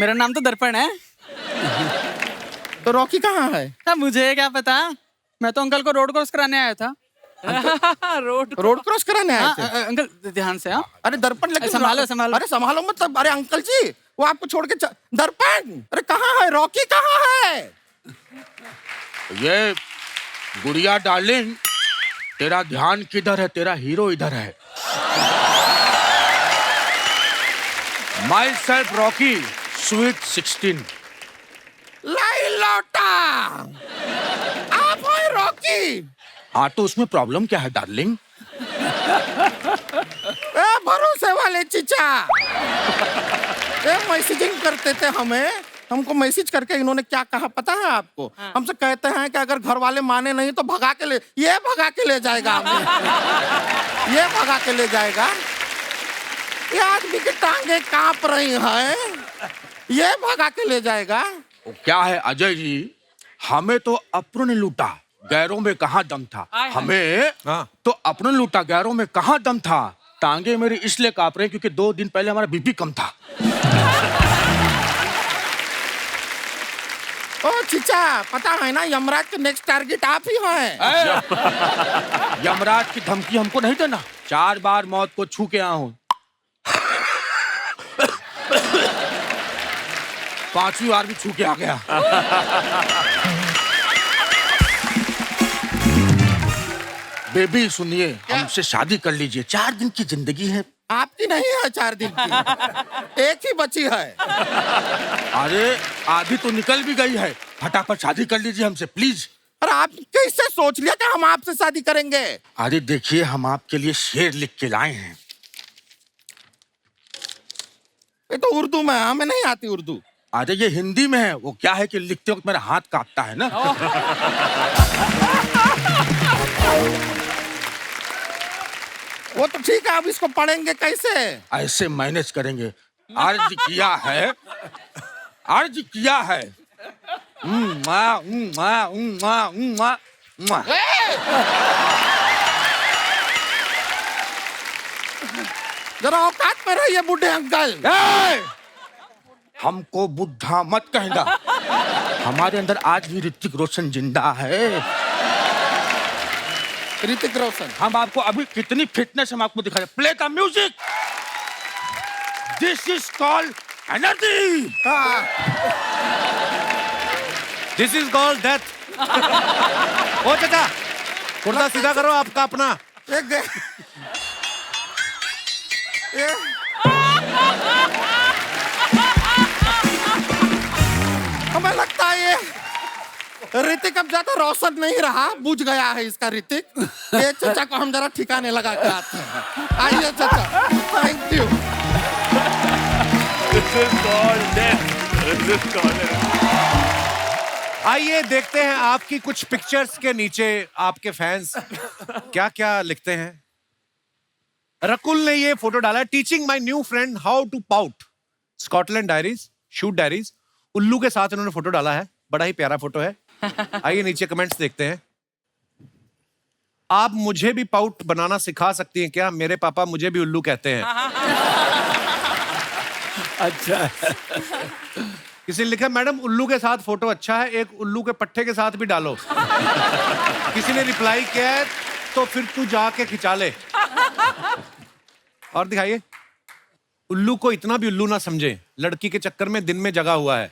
मेरा नाम तो दर्पण है। तो रॉकी कहाँ है? अब मुझे क्या पता, मैं तो अंकल को रोड क्रॉस कराने आया था। रोड क्रॉस कराने आए थे? अंकल ध्यान से। अरे दर्पण लेकिन संभालो संभालो। अरे संभालो मतलब, अरे अंकल जी वो आपको छोड़ के दर्पण, अरे कहाँ है रॉकी, कहाँ है? ये गुड़िया डार्लिंग, तेरा ध्यान किधर है? तेरा हीरो इधर है। My self Rocky, sweet 16। लाई लौटा, आप हो रॉकी? हाँ, तो उसमें प्रॉब्लम क्या है डार्लिंग? भरोसे वाले चीचा, मैसेजिंग करते थे हमें, हमको मैसेज करके इन्होंने क्या कहा पता है आपको? हमसे कहते हैं कि अगर घर वाले माने नहीं तो भगा के ले, ये भगा के ले जाएगा हमें, ये भगा के ले जाएगा। ये आदमी की टांगे कांप रही हैं, ये भगा के ले जाएगा। क्या है अजय जी, हमें तो अपनों ने लूटा, गैरों में कहाँ दम था। हमें तो अपनों ने लूटा, गैरों में कहाँ दम था। टांगे मेरी इसलिए कांप रही क्योंकि 2 दिन पहले हमारा बीपी कम था। ओ चीचा, पता है ना यमराज के नेक्स्ट टारगेट आप ही हैं। यमराज की धमकी हमको नहीं देना। 4 बार मौत को छू के आया हूं, 5वीं बार भी छू के आ गया। बेबी सुनिए, हमसे शादी कर लीजिए, 4 दिन की जिंदगी है। आपकी नहीं है 4 दिन की, एक ही बची है। अरे आधी तो निकल भी गई है, फटाफट शादी कर लीजिए हमसे प्लीज। और आप कैसे सोच लिया कि हम आपसे शादी करेंगे? अरे देखिए, हम आपके लिए शेर लिख के लाए हैं। ये तो उर्दू में है, हमें नहीं आती उर्दू। अरे ये हिंदी में है, वो क्या है कि लिखते वक्त मेरा हाथ कांपता है ना। वो तो ठीक है, अब इसको पढ़ेंगे कैसे? ऐसे मैनेज करेंगे। अर्ज किया है, अर्ज किया है। जरा औकात में रहिए बूढ़े अंकल। हमको बुढ़ा मत कहना, हमारे अंदर आज भी ऋतिक रोशन जिंदा है। ऋतिक रोशन, हम आपको अभी कितनी फिटनेस हम आपको दिखा रहे। Play the music, this is called energy, this is called death. ओ चाचा, कुर्ता सीधा करो आपका अपना। हमें लगता है ये ऋतिक अब ज्यादा रोशन नहीं रहा, बुझ गया है इसका ऋतिक। ये चाचा को हम जरा ठिकाने लगा के आते हैं। आइए चाचा, थैंक यू। आइए देखते हैं आपकी कुछ पिक्चर्स के नीचे आपके फैंस क्या क्या लिखते हैं। रकुल ने ये फोटो डाला है, teaching my new friend how to pout, Scotland diaries, shoot diaries. उल्लू के साथ इन्होंने फोटो डाला है, बड़ा ही प्यारा फोटो है। आइए नीचे कमेंट्स देखते हैं। आप मुझे भी पाउट बनाना सिखा सकती हैं क्या? मेरे पापा मुझे भी उल्लू कहते हैं। अच्छा। किसी ने लिखा मैडम उल्लू के साथ फोटो अच्छा है, एक उल्लू के पट्टे के साथ भी डालो। किसी ने रिप्लाई किया है तो फिर तू जाके खिंचा ले। और दिखाइए, उल्लू को इतना भी उल्लू ना समझे, लड़की के चक्कर में दिन में जगा हुआ है।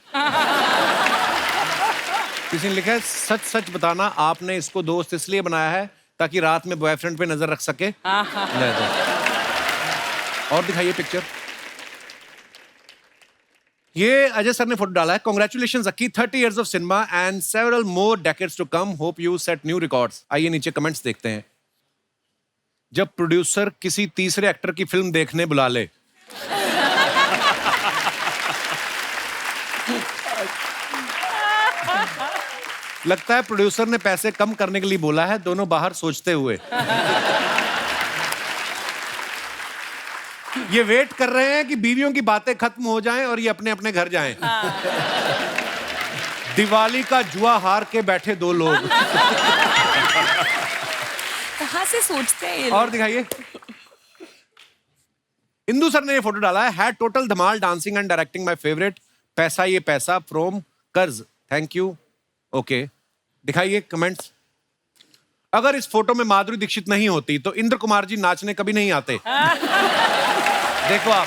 किसी ने लिखा है सच सच बताना आपने इसको दोस्त इसलिए बनाया है ताकि रात में बॉयफ्रेंड पे नजर रख सके। ले दो। और दिखाइए पिक्चर। ये अजय सर ने फोटो डाला है। Congratulations Akki, 30 years of cinema and several more decades to come. Hope you set new records. आइए नीचे कमेंट्स देखते हैं। जब प्रोड्यूसर किसी तीसरे एक्टर की फिल्म देखने बुला ले। लगता है प्रोड्यूसर ने पैसे कम करने के लिए बोला है, दोनों बाहर सोचते हुए। ये वेट कर रहे हैं कि बीवियों की बातें खत्म हो जाएं और ये अपने अपने घर जाएं। दिवाली का जुआ हार के बैठे दो लोग। कहाँ से सोचते हैं ये और लोग? दिखाइए, इंदू सर ने ये फोटो डाला है। Had total Dhamaal, dancing and directing my favourite, पैसा ये पैसा फ्रॉम कर्ज, थैंक यू। ओके, दिखाइए कमेंट्स। अगर इस फोटो में माधुरी दीक्षित नहीं होती तो इंद्र कुमार जी नाचने कभी नहीं आते। देखो आप,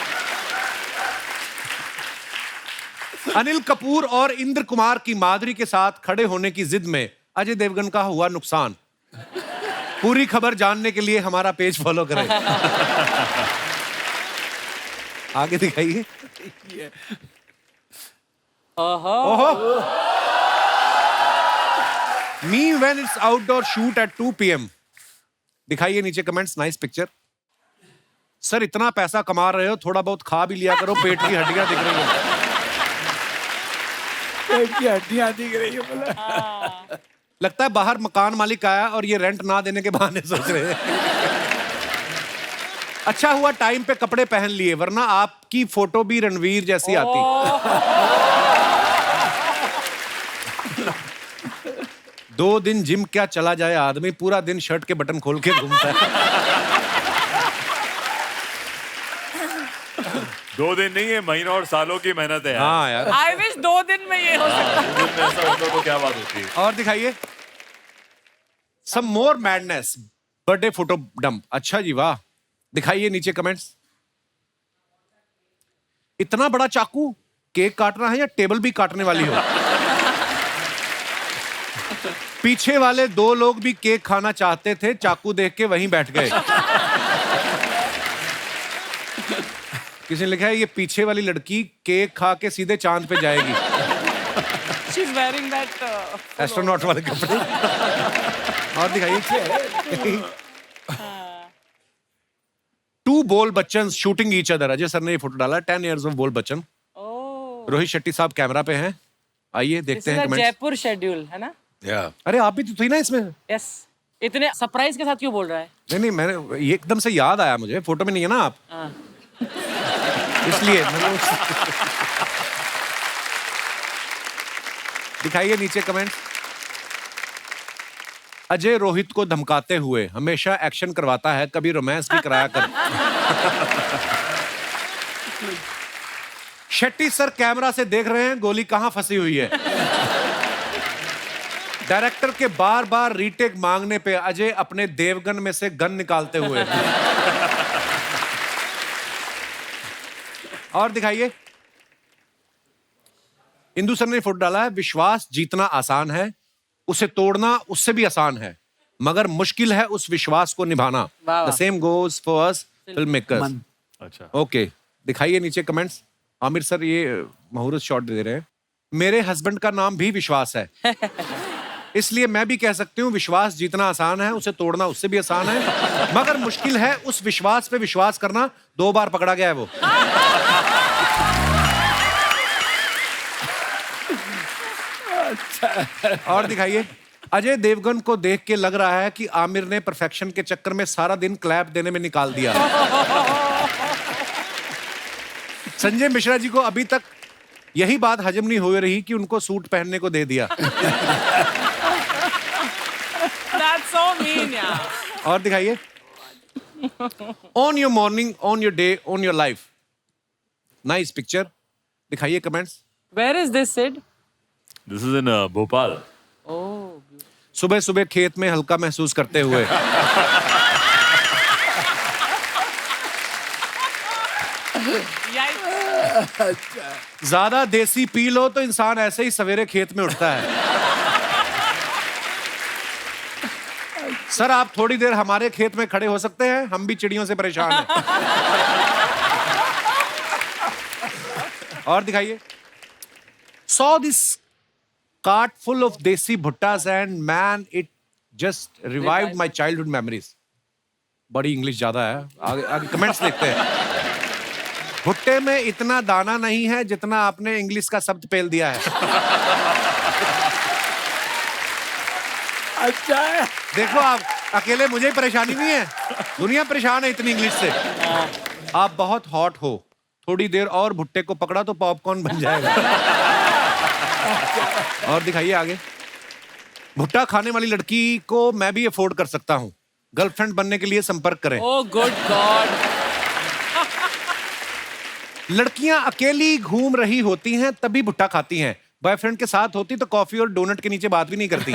अनिल कपूर और इंद्र कुमार की माधुरी के साथ खड़े होने की जिद में अजय देवगन का हुआ नुकसान। पूरी खबर जानने के लिए हमारा पेज फॉलो करें। आगे दिखाइए। ओहो, me when it's outdoor shoot at 2 PM। दिखाइए नीचे कमेंट्स। Nice picture. सर इतना पैसा कमा रहे हो, थोड़ा बहुत खा भी लिया करो, पेट की हड्डियां दिख रही हैं। पेट की हड्डियां दिख रही है बोला। लगता है बाहर मकान मालिक आया और ये रेंट ना देने के बहाने सोच रहे हैं। अच्छा हुआ टाइम पे कपड़े पहन लिए, वरना आपकी फोटो भी रणवीर जैसी आती। 2 दिन जिम क्या चला जाए आदमी, पूरा दिन शर्ट के बटन खोल के घूमता है। 2 दिन नहीं है, महीनों और सालों की मेहनत है। हाँ यार। आई विश 2 दिन में ये हो सकता। 2 दिन में ऐसा होता तो क्या बात होती है। और दिखाइए, सम मोर मैडनेस, बर्थडे फोटो डंप। अच्छा जी, वाह। दिखाइए नीचे कमेंट्स। इतना बड़ा चाकू, केक काटना है या टेबल भी काटने वाली हो? पीछे वाले 2 लोग भी केक खाना चाहते थे, चाकू देख के वहीं बैठ गए। किसी ने लिखा है ये पीछे वाली लड़की केक खा के सीधे चांद पे जाएगी। She's wearing that एस्ट्रोनॉट वाले कपड़े। और दिखाइए, 2 बोल Bachchan shooting each other. Ajay sir ने ये फोटो डाला। 10 years of बोल बच्चन। रोहित शेट्टी साहब कैमरा पे हैं। आइए देखते हैं कमेंट्स। जयपुर शेड्यूल है ना? अरे आप भी तो थी ना इसमें। यस। इतने सरप्राइज के साथ क्यों बोल रहा है? नहीं, मैंने ये एकदम से याद आया मुझे, फोटो में नहीं है ना आप, इसलिए दिखाइए नीचे कमेंट। अजय रोहित को धमकाते हुए, हमेशा एक्शन करवाता है, कभी रोमांस भी कराया कर। शेट्टी सर कैमरा से देख रहे हैं गोली कहां फंसी हुई है। डायरेक्टर के बार बार रीटेक मांगने पे अजय अपने देवगन में से गन निकालते हुए। और दिखाइए, इंदू सर ने फोटो डाला है। विश्वास जीतना आसान है, उसे तोड़ना उससे भी आसान है, मगर मुश्किल है उस विश्वास को निभाना। The same goes for us film makers. अच्छा, ओके, दिखाइए नीचे कमेंट्स। आमिर सर ये मुहूर्त शॉट दे रहे हैं। मेरे हस्बैंड का नाम भी विश्वास है, इसलिए मैं भी कह सकती हूँ विश्वास जीतना आसान है, उसे तोड़ना उससे भी आसान है, मगर मुश्किल है उस विश्वास पे विश्वास करना। 2 बार पकड़ा गया है वो। और दिखाइए, अजय देवगन को देख के लग रहा है कि आमिर ने परफेक्शन के चक्कर में सारा दिन क्लैप देने में निकाल दिया। संजय मिश्रा जी को अभी तक यही बात हजम नहीं हो रही कि उनको सूट पहनने को दे दिया। That's so mean. मीन यार। और दिखाइए। On your morning, on your day, on your life. Nice picture. दिखाइए comments. Where is this, Sid? This is in Bhopal. Oh. सुबह सुबह खेत में हल्का महसूस करते हुए। ज्यादा देसी पी लो तो इंसान ऐसे ही सवेरे खेत में उठता है। सर आप थोड़ी देर हमारे खेत में खड़े हो सकते हैं, हम भी चिड़ियों से परेशान हैं। और दिखाइए। Saw this cart full of desi bhuttas and man it just revived my childhood memories. बड़ी इंग्लिश ज्यादा है। आगे आगे कमेंट्स देखते हैं। भुट्टे में इतना दाना नहीं है जितना आपने इंग्लिश का शब्द पेल दिया है। अच्छा है। देखो आप अकेले मुझे परेशानी नहीं है, दुनिया परेशान है इतनी इंग्लिश से। आप बहुत हॉट हो, थोड़ी देर और भुट्टे को पकड़ा तो पॉपकॉर्न बन जाएगा। और दिखाइए आगे। भुट्टा खाने वाली लड़की को मैं भी अफोर्ड कर सकता हूँ, गर्लफ्रेंड बनने के लिए संपर्क करें। Oh good God. लड़कियां अकेली घूम रही होती हैं तभी भुट्टा खाती हैं, बॉयफ्रेंड के साथ होती तो कॉफी और डोनट के नीचे बात भी नहीं करती।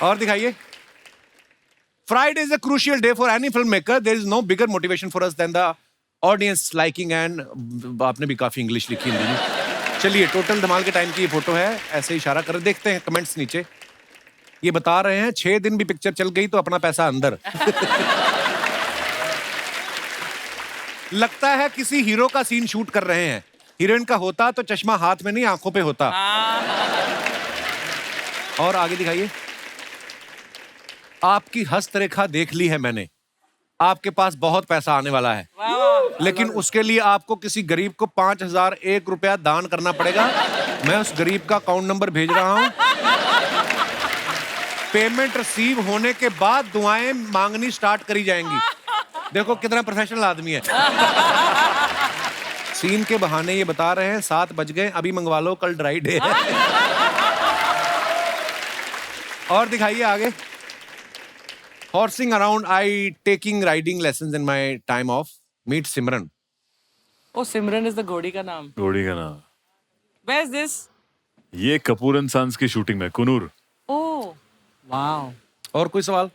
और दिखाइए। Friday is a crucial day for any filmmaker. There is no bigger motivation for us than the audience liking and आपने भी काफी इंग्लिश लिखी है। चलिए टोटल धमाल के टाइम की ये फोटो है, ऐसे इशारा कर देखते हैं कमेंट्स नीचे। ये बता रहे हैं 6 दिन भी पिक्चर चल गई तो अपना पैसा अंदर। लगता है किसी हीरो का सीन शूट कर रहे हैं, हीरोइन का होता तो चश्मा हाथ में नहीं आंखों पे होता। और आगे दिखाइए। आपकी हस्तरेखा देख ली है मैंने, आपके पास बहुत पैसा आने वाला है, लेकिन उसके लिए आपको किसी गरीब को 5001 रुपया दान करना पड़ेगा। मैं उस गरीब का अकाउंट नंबर भेज रहा हूं। पेमेंट रिसीव होने के बाद दुआएं मांगनी स्टार्ट करी जाएंगी। देखो कितना प्रोफेशनल आदमी है। सीन के बहाने ये बता रहे हैं 7 बज गए, अभी मंगवा लो, कल ड्राई डे है। और दिखाइए आगे। Horsing around, I taking riding lessons in my time off. Meet Simran. Oh, Simran is the घोड़ी का नाम। घोड़ी का नाम। Where is this? ये कपूर एंड सन्स की शूटिंग में, कुनूर। Oh, wow. और कोई सवाल?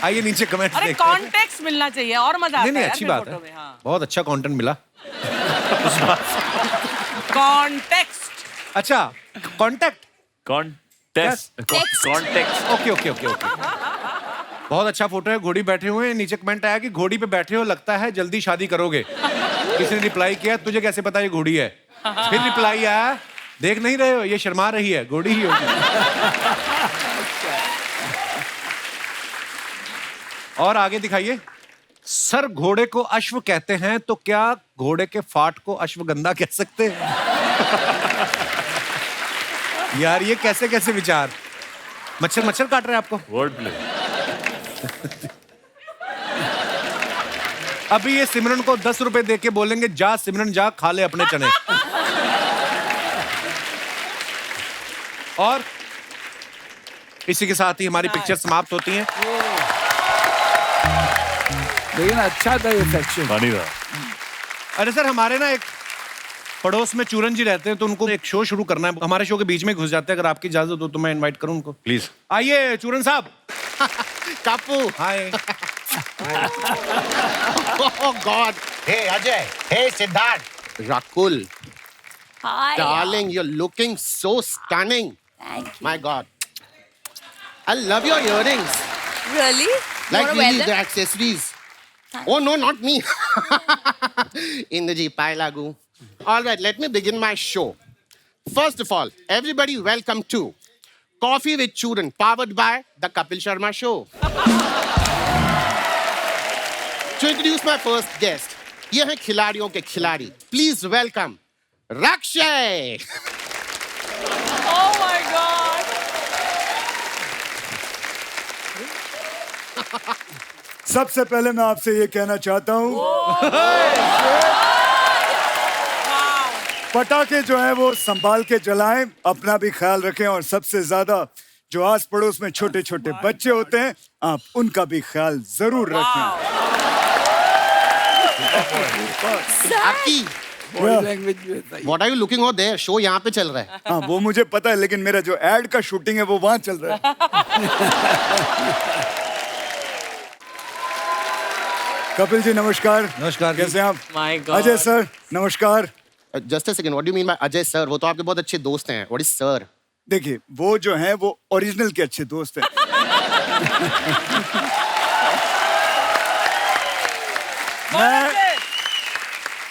आइए नीचे कमेंट्स अरे देखते हैं। कॉन्टेक्स्ट मिलना चाहिए और मजा आता है। नहीं अच्छी बात है, बहुत अच्छा कंटेंट मिला। कॉन्टेक्स्ट। अच्छा contact context. Okay okay okay okay. बहुत अच्छा फोटो है, घोड़ी बैठे हुए हैं। नीचे कमेंट आया कि घोड़ी पे बैठे हो, लगता है जल्दी शादी करोगे। किसी ने रिप्लाई किया तुझे कैसे पता ये घोड़ी है। फिर रिप्लाई आया देख नहीं रहे हो ये शर्मा रही है, घोड़ी ही होगी। और आगे दिखाइए। सर घोड़े को अश्व कहते हैं तो क्या घोड़े के फाट को अश्वगंधा कह सकते हैं? यार ये कैसे कैसे विचार। मच्छर मच्छर काट रहे हैं आपको। Word play. अभी ये सिमरन को 10 रुपए दे के बोलेंगे जा सिमरन जा खा ले अपने चने। और इसी के साथ ही हमारी पिक्चर समाप्त होती हैं। लेकिन अच्छा था ये सेक्शन। पानी था। अरे सर हमारे ना एक पड़ोस में चूरन जी रहते हैं, तो उनको एक शो शुरू करना है, हमारे शो के बीच में घुस जाते हैं। अगर आपकी इजाजत हो तो मैं इनवाइट करूं उनको प्लीज। आइए चूरन साहब। कापू। हाय। Oh God. Hey Ajay. Hey Siddharth. Rakul. Hi. Darling, you're looking so stunning. Thank you. My God. I love your earrings. Really? Like Wanna wear really them? the accessories. Oh no, not me. Indraji Pailagu. All right, let me begin my show. First of all, everybody welcome to Coffee with Churan, powered by the Kapil Sharma Show. To introduce my first guest, ये हैं खिलाड़ियों के खिलाड़ी. Please welcome Rakshay. Oh my God. सबसे पहले मैं आपसे ये कहना चाहता हूँ पटाखे जो है वो संभाल के जलाएं, अपना भी ख्याल रखें और सबसे ज्यादा जो आस पड़ोस में छोटे छोटे बच्चे होते हैं आप उनका भी ख्याल जरूर रखें। आपकी What are you looking over there? Show यहाँ पे चल रहा है। हाँ वो मुझे पता है, लेकिन मेरा जो एड का शूटिंग है वो वहां चल रहा है। कपिल जी नमस्कार। नमस्कार। कैसे हैं आप? My God. अजय सर नमस्कार। Just a second, what do you mean by Ajay sir? वो तो आपके बहुत अच्छे दोस्त हैं। What is sir? देखिए वो जो हैं वो ओरिजिनल के अच्छे दोस्त हैं।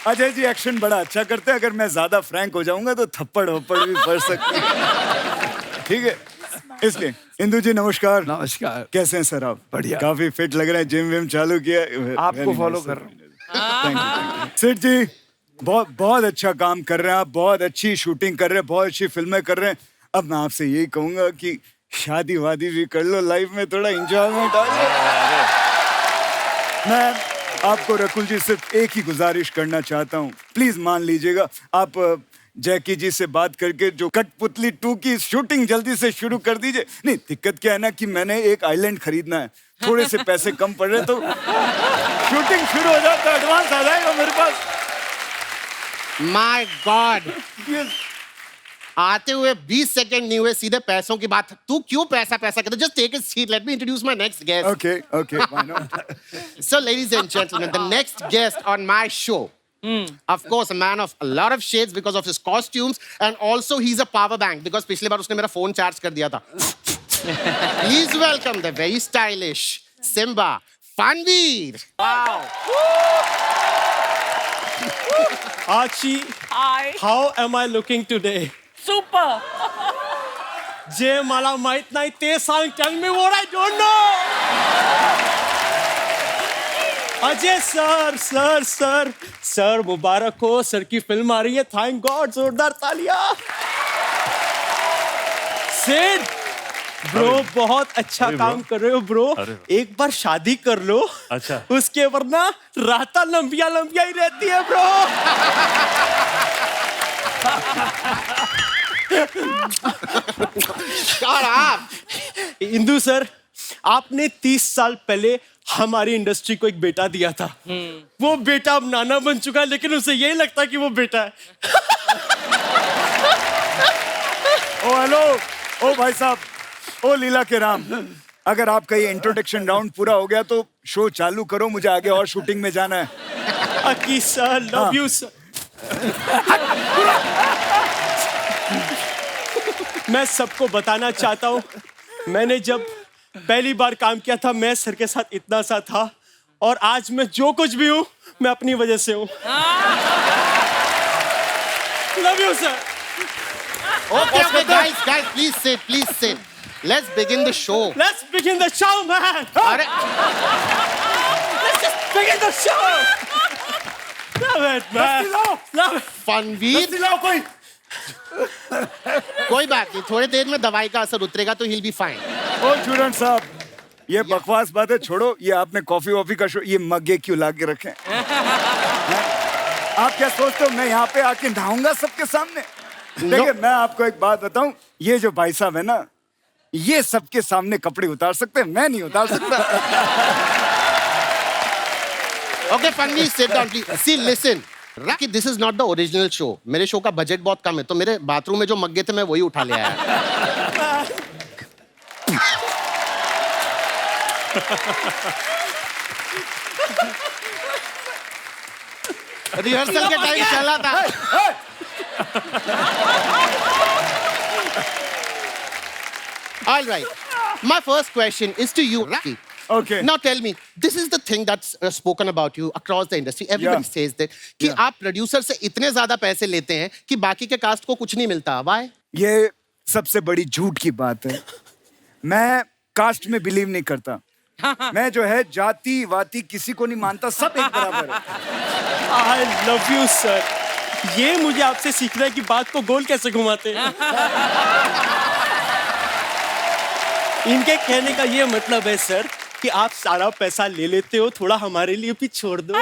अजय जी एक्शन बड़ा अच्छा करते हैं, अगर मैं ज्यादा फ्रैंक हो जाऊंगा तो थप्पड़ वप्पड़ भी पड़ सकते हैं। ठीक है, इसलिए इंदु जी नमस्कार। नमस्कार। कैसे हैं सर आप? बढ़िया। काफी फिट लग रहे हैं, जिम विम चालू किया? आपको फॉलो कर रहा हूँ। सेठ जी बहुत बहुत अच्छा काम कर रहे हैं आप, बहुत अच्छी शूटिंग कर रहे हैं, बहुत अच्छी फिल्में कर रहे हैं। अब मैं आपसे यही कहूंगा कि शादी वादी भी कर लो, लाइफ में थोड़ा इंजॉयमेंट आ जाए। मैं आपको रकुल जी सिर्फ एक ही गुजारिश करना चाहता हूँ, प्लीज मान लीजिएगा। आप जैकी जी से बात करके जो कठपुतली 2 की शूटिंग जल्दी से शुरू कर दीजिए। नहीं दिक्कत क्या है ना कि मैंने एक आइलैंड खरीदना है, थोड़े से पैसे कम पड़ रहे तो शूटिंग शुरू हो जाता है, एडवांस आ जाएगा मेरे पास। My God! आते हुए 20 सेकंड नहीं हुए, सीधे पैसों की बात। तू क्यों पैसा कहता? Just take a seat. Let me introduce my next guest. Okay, why not? So, ladies and gentlemen, the next guest on my show, of course, a man of a lot of shades because of his costumes, and also he's a power bank because पिछली बार उसने मेरा phone charge कर दिया था. Please welcome the very stylish Simba Fanveer. Wow. Archie, Hi. how am I looking today? Super. Jay Mala might not te sang, tell me what I don't know. Ajay sir मुबारक हो, sir की film आ रही है, thank God, जोरदार तालियां। सेठ bro बहुत अच्छा काम कर रहे हो ब्रो, एक बार शादी कर लो। अच्छा। उसके वरना राता लंबिया ही रहती है bro. Shut up! Indu sir, आपने 30 साल पहले हमारी इंडस्ट्री को एक बेटा दिया था। वो बेटा अब नाना बन चुका है, लेकिन उसे यही लगता है कि वो बेटा है। ओ हेलो, ओ भाई साहब, ओ लीला के राम, अगर आपका ये इंट्रोडक्शन राउंड पूरा हो गया तो शो चालू करो, मुझे आगे और शूटिंग में जाना है। अकी सर, लव यू सर। मैं सबको बताना चाहता हूँ, मैंने जब पहली बार काम किया था, मैं सर के साथ इतना सा था, और आज मैं जो कुछ भी हूँ, मैं अपनी वजह से हूँ। Love you sir. Okay, guys, please sit. Let's begin the show. Let's begin the show, man. अरे, Let's just begin the show. Love it, man. Love it. फनवीर, कोई बात नहीं, थोड़ी देर में दवाई का असर उतरेगा तो he'll be fine. O student साहब, ये बकवास बातें छोड़ो, ये आपने कॉफी वॉफी का शो, ये मग्गे क्यों ला के रखे? आप क्या सोचते हो मैं यहाँ पे आके नहाऊंगा सबके सामने? देखिए मैं आपको एक बात बताऊं, ये जो भाई साहब है ना, ये सबके सामने कपड़े उतार सकते हैं, मैं नहीं उतार सकता। Okay, Fanveer, sit down, please. See, listen. Raki, this is not the original show. मेरे शो का बजट बहुत कम है, तो मेरे बाथरूम में जो मग्गे थे मैं वही उठा ले आया। रिहर्सल के टाइम चला था। All right. My first question is to you, Raki. Okay. Now tell me, this is the thing that's spoken about you across the industry. Everybody says that कि आप प्रोड्यूसर से इतने ज्यादा पैसे लेते हैं कि बाकी के कास्ट को कुछ नहीं मिलता। Why? ये सबसे बड़ी झूठ की बात है। मैं कास्ट में बिलीव नहीं करता। मैं जो है जाति वाति किसी को नहीं मानता, सब एक बराबर है। I love you, sir. ये मुझे आपसे सीखना है कि बात को गोल कैसे घुमाते हैं। इनके कहने का ये मतलब है सर कि आप सारा पैसा ले लेते हो, थोड़ा हमारे लिए भी छोड़ दो।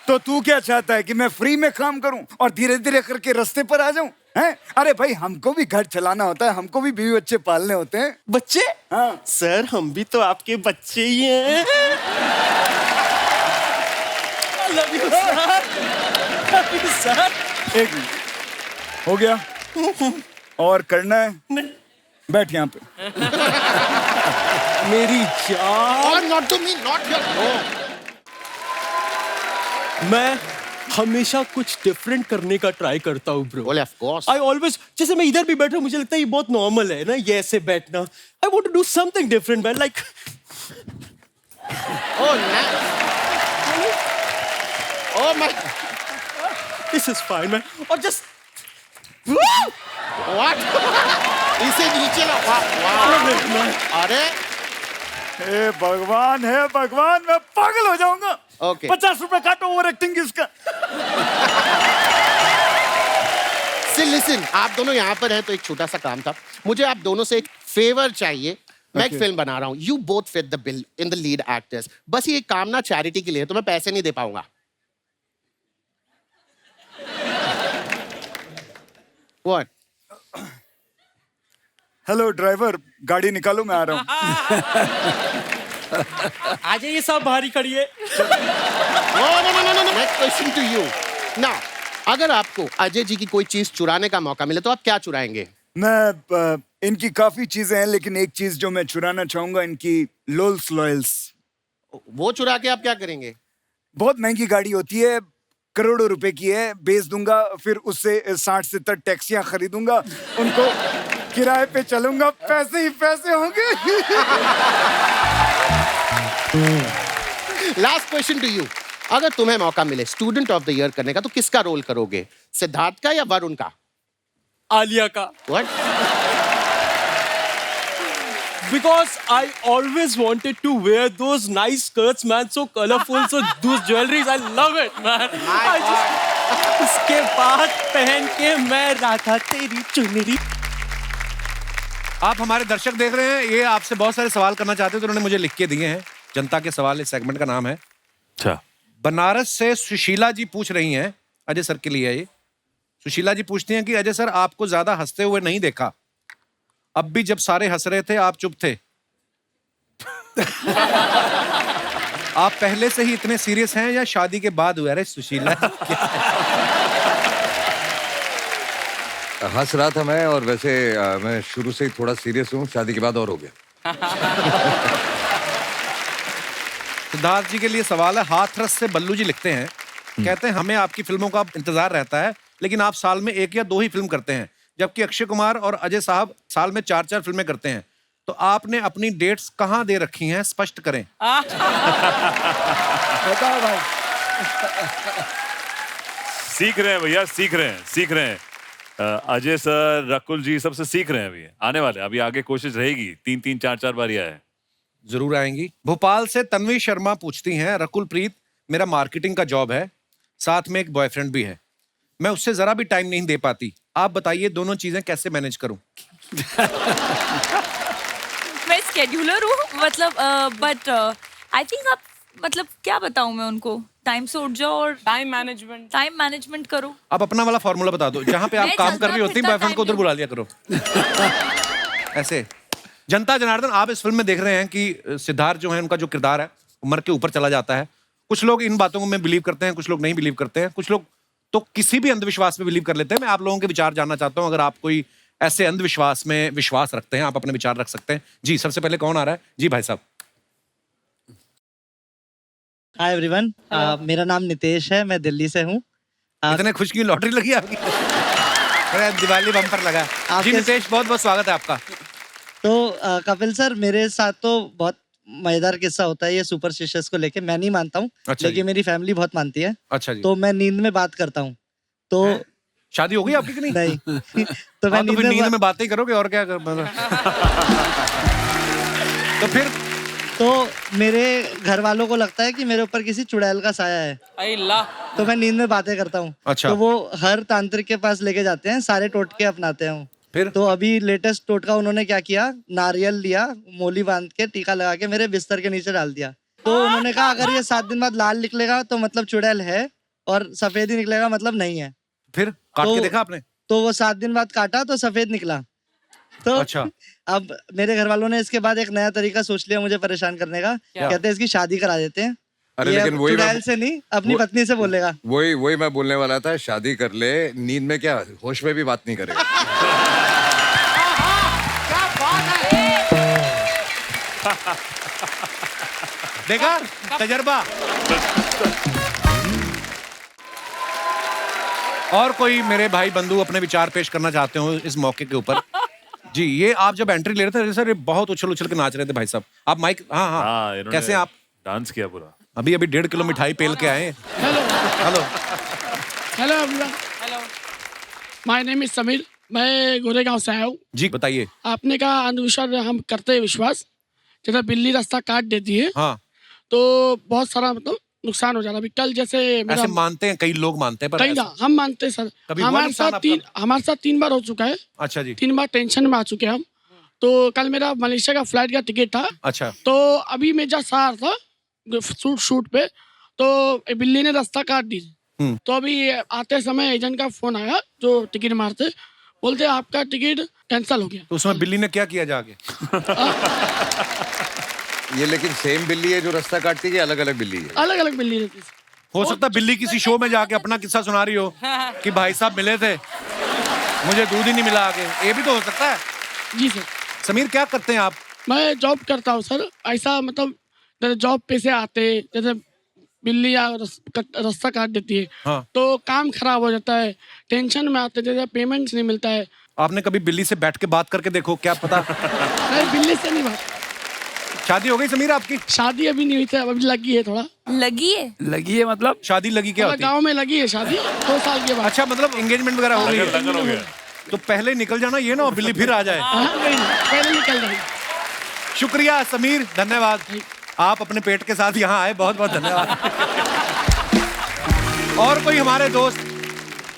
तो तू क्या चाहता है कि मैं फ्री में काम करूं और धीरे धीरे करके रास्ते पर आ जाऊं? हैं? अरे भाई, हमको भी घर चलाना होता है, हमको भी बीवी बच्चे पालने होते हैं। बच्चे? हाँ सर, हम भी तो आपके बच्चे ही हैं। I love you, sir. Love you, sir. एक मिनट, हो गया? और करना है? बैठ यहाँ पे। मेरी जान। और not to me, not your no. मैं हमेशा कुछ डिफरेंट करने का ट्राई करता हूँ bro. Well, of course. I always, जैसे मैं इधर भी बैठा हूँ, मुझे लगता है ये बहुत नॉर्मल है ना, ये ऐसे बैठना। I want to do something different, man. Like, Oh, nice. Oh my. this is fine, man. और just What? इसे नीचे ला। वाह। अरे हे भगवान, हे भगवान, मैं पागल हो जाऊंगा। Okay. 50 रुपए काटो ओवर एक्टिंग इसका। लिसन, आप दोनों यहाँ पर हैं तो एक छोटा सा काम था। मुझे आप दोनों से एक फेवर चाहिए। मैं एक फिल्म बना रहा हूँ। You both fit the bill in the lead actors. बस ये काम ना चैरिटी के लिए, तो मैं पैसे नहीं दे पाऊंगा। What? हेलो ड्राइवर, गाड़ी निकालो, मैं आ रहा हूँ। आ जाइए, सब भारी खड़िए। No. Next question to you. Now, अगर आपको अजय जी की कोई चीज चुराने का मौका मिले तो आप क्या चुराएंगे? मैं इनकी काफी चीजें हैं, लेकिन एक चीज जो मैं चुराना चाहूंगा, इनकी लोल्स लॉयल्स। वो चुरा के आप क्या करेंगे? बहुत महंगी गाड़ी होती है, करोड़ों रुपए की है, बेच दूंगा, फिर उससे 60 से 70 टैक्सियां खरीदूंगा, उनको किराए पे चलूंगा, पैसे ही पैसे होंगे। Last question to you. अगर तुम्हें मौका मिले स्टूडेंट ऑफ द ईयर करने का, तो किसका रोल करोगे? सिद्धार्थ का या वरुण का? आलिया का। What? Because I always wanted to wear those nice skirts, man, so colorful, so those jewelries, I love it, man. उसके बाद पहन के मैं राधा तेरी चुनरी। आप हमारे दर्शक देख रहे हैं, ये आपसे बहुत सारे सवाल करना चाहते हैं, तो उन्होंने मुझे लिख के दिए हैं। जनता के सवाल, इस सेगमेंट का नाम है। अच्छा। बनारस से सुशीला जी पूछ रही हैं, अजय सर के लिए ये। सुशीला जी पूछती हैं कि अजय सर, आपको ज्यादा हंसते हुए नहीं देखा, अब भी जब सारे हंस रहे थे आप चुप थे। आप पहले से ही इतने सीरियस हैं या शादी के बाद हुआ? अरे सुशीला, हंस रहा था मैं, और वैसे मैं शुरू से ही थोड़ा सीरियस हूँ, शादी के बाद और हो गया। सिद्धार्थ जी के लिए सवाल है। हाथरस से बल्लू जी लिखते हैं, कहते हैं हमें आपकी फिल्मों का इंतजार रहता है, लेकिन आप साल में 1 या 2 ही फिल्म करते हैं, जबकि अक्षय कुमार और अजय साहब साल में 4-4 फिल्में करते हैं। तो आपने अपनी डेट्स कहाँ दे रखी हैं, स्पष्ट करें। बताओ भाई। सीख रहे हैं भैया, सीख रहे हैं। अजय सर, रकुल जी सबसे सीख रहे हैं। अभी आने वाले, अभी आगे कोशिश रहेगी। 3-3, 4-4 बारी आए, जरूर आएंगी। भोपाल से तन्वी शर्मा पूछती हैं, रकुल प्रीत, मेरा मार्केटिंग का जॉब है, साथ में एक बॉयफ्रेंड भी है, मैं उससे जरा भी टाइम नहीं दे पाती, आप बताइए दोनों चीजें कैसे मैनेज करूं? मैं स्केड्यूलर हूँ, मतलब बट आई थिंक आप, मतलब क्या बताऊं मैं उनको, टाइम से उठ जाओ और टाइम मैनेजमेंट करो। आप अपना वाला फॉर्मूला बता दो, जहां पे आप काम कर रही होती हैं बॉयफ्रेंड को उधर बुला लिया करो। ऐसे। जनता जनार्दन, आप इस फिल्म में देख रहे हैं कि सिद्धार्थ जो है, उनका जो किरदार है उम्र के ऊपर चला जाता है। कुछ लोग इन बातों में बिलीव करते हैं, कुछ लोग नहीं बिलीव करते हैं, कुछ लोग तो किसी भी अंधविश्वास में बिलीव कर लेते हैं। मैं आप लोगों के विचार जानना चाहता हूं। अगर आप कोई ऐसे अंधविश्वास में विश्वास रखते हैं, आप अपने विचार रख सकते हैं। जी, सबसे पहले कौन आ रहा है? जी भाई साहब। हाय एवरीवन, मेरा नाम नितेश है, मैं दिल्ली से हूँ। इतने खुश की लॉटरी लगी आपकी। अरे दिवाली बम्पर लगा। जी नितेश, बहुत बहुत स्वागत है आपका। तो कपिल सर, मेरे साथ तो बहुत मजेदार किस्सा होता है ये सुपरस्टिशियस को लेके। मैं नहीं मानता हूँ, अच्छा लेकिन मेरी फैमिली बहुत मानती है। अच्छा जी। तो मैं नींद में बात करता हूँ। तो शादी हो गई आपकी कि नहीं? नहीं। तो मैं नींद में बातें करोगे और क्या तो फिर तो मेरे घर वालों को लगता है कि मेरे ऊपर किसी चुड़ैल का साया है। तो मैं नींद में बातें करता हूँ। अच्छा। तो वो हर तांत्रिक के पास लेके जाते हैं, सारे टोटके अपनाते हैं। फिर तो अभी लेटेस्ट टोटका उन्होंने क्या किया, नारियल लिया, मोली बांध के टीका लगा के मेरे बिस्तर के नीचे डाल दिया। तो उन्होंने कहा अगर ये 7 दिन बाद लाल निकलेगा तो मतलब चुड़ैल है, और सफेद ही निकलेगा मतलब नहीं है। फिर काट के देखा आपने? तो वो 7 दिन बाद काटा तो सफेद निकला। तो अच्छा। अब मेरे घर वालों ने इसके बाद एक नया तरीका सोच लिया मुझे परेशान करने का। कहते हैं इसकी शादी करा देते हैं। अरे ये लेकिन वही चुड़ैल से नहीं अपनी पत्नी से बोलेगा। वही मैं बोलने वाला था, शादी कर ले, नींद में क्या होश में भी बात नहीं करेगा। देखा तजर्बा। और कोई मेरे भाई बंधु अपने विचार पेश करना चाहते हो इस मौके के ऊपर? जी, ये आप जब एंट्री ले रहे थे सर, ये बहुत उछल के नाच रहे थे भाई साहब। आप माइक, हाँ, कैसे आप? डांस किया पूरा। अभी 1.5 किलो मिठाई पेल के आए। Hello hello my name is Sameer, मैं गोरेगांव से आया हूँ। जी बताइए। आपने कहा अंधविश्वास, हम करते हैं विश्वास। जैसे बिल्ली रास्ता काट देती है हाँ, तो बहुत सारा मतलब नुकसान हो जाता है। अभी कल जैसे ऐसे मानते हैं, कई लोग मानते हैं, पर कहीं ना हम मानते हैं सर। हमारे साथ 3 बार हो चुका है। अच्छा जी। 3 बार टेंशन में आ चुके हैं हम। तो कल मेरा मलेशिया का फ्लाइट का टिकट था। अच्छा। तो अभी मैं जब आ रहा था शूट पे, तो बिल्ली ने रास्ता काट दी। तो अभी आते समय एजेंट का फोन आया जो टिकट मारते, बोलते आपका टिकट कैंसिल हो गया। तो उसमें बिल्ली ने क्या किया जाके? ये लेकिन सेम बिल्ली है जो रास्ता काटती है, अलग अलग बिल्ली है? अलग अलग बिल्ली रहती है। हो सकता है बिल्ली किसी शो में जाके अपना किस्सा सुना रही हो कि भाई साहब मिले थे, मुझे दूध ही नहीं मिला आगे। ये भी तो हो सकता है। जी सर। समीर क्या करते हैं आप? मैं जॉब करता हूँ सर। ऐसा मतलब जॉब पे से आते जैसे बिल्ली या रास्ता काट देती है। हाँ। तो काम खराब हो जाता है, टेंशन में आते, जैसे पेमेंट नहीं मिलता है। आपने कभी बिल्ली से बैठ के बात करके देखो, क्या पता। नहीं, बिल्ली से नहीं बात। शादी हो गई समीर आपकी? शादी अभी नहीं हुई थी, अभी लगी है थोड़ा। लगी है मतलब शादी लगी क्या होती है? गाँव में लगी है शादी 2 साल के बाद। अच्छा, मतलब एंगेजमेंट वगैरह हो गई? तो पहले निकल जाना, ये ना बिल्ली फिर आ जाए। पहले निकल जाए। शुक्रिया समीर, धन्यवाद। आप अपने पेट के साथ यहाँ आए, बहुत बहुत धन्यवाद। और कोई हमारे दोस्त?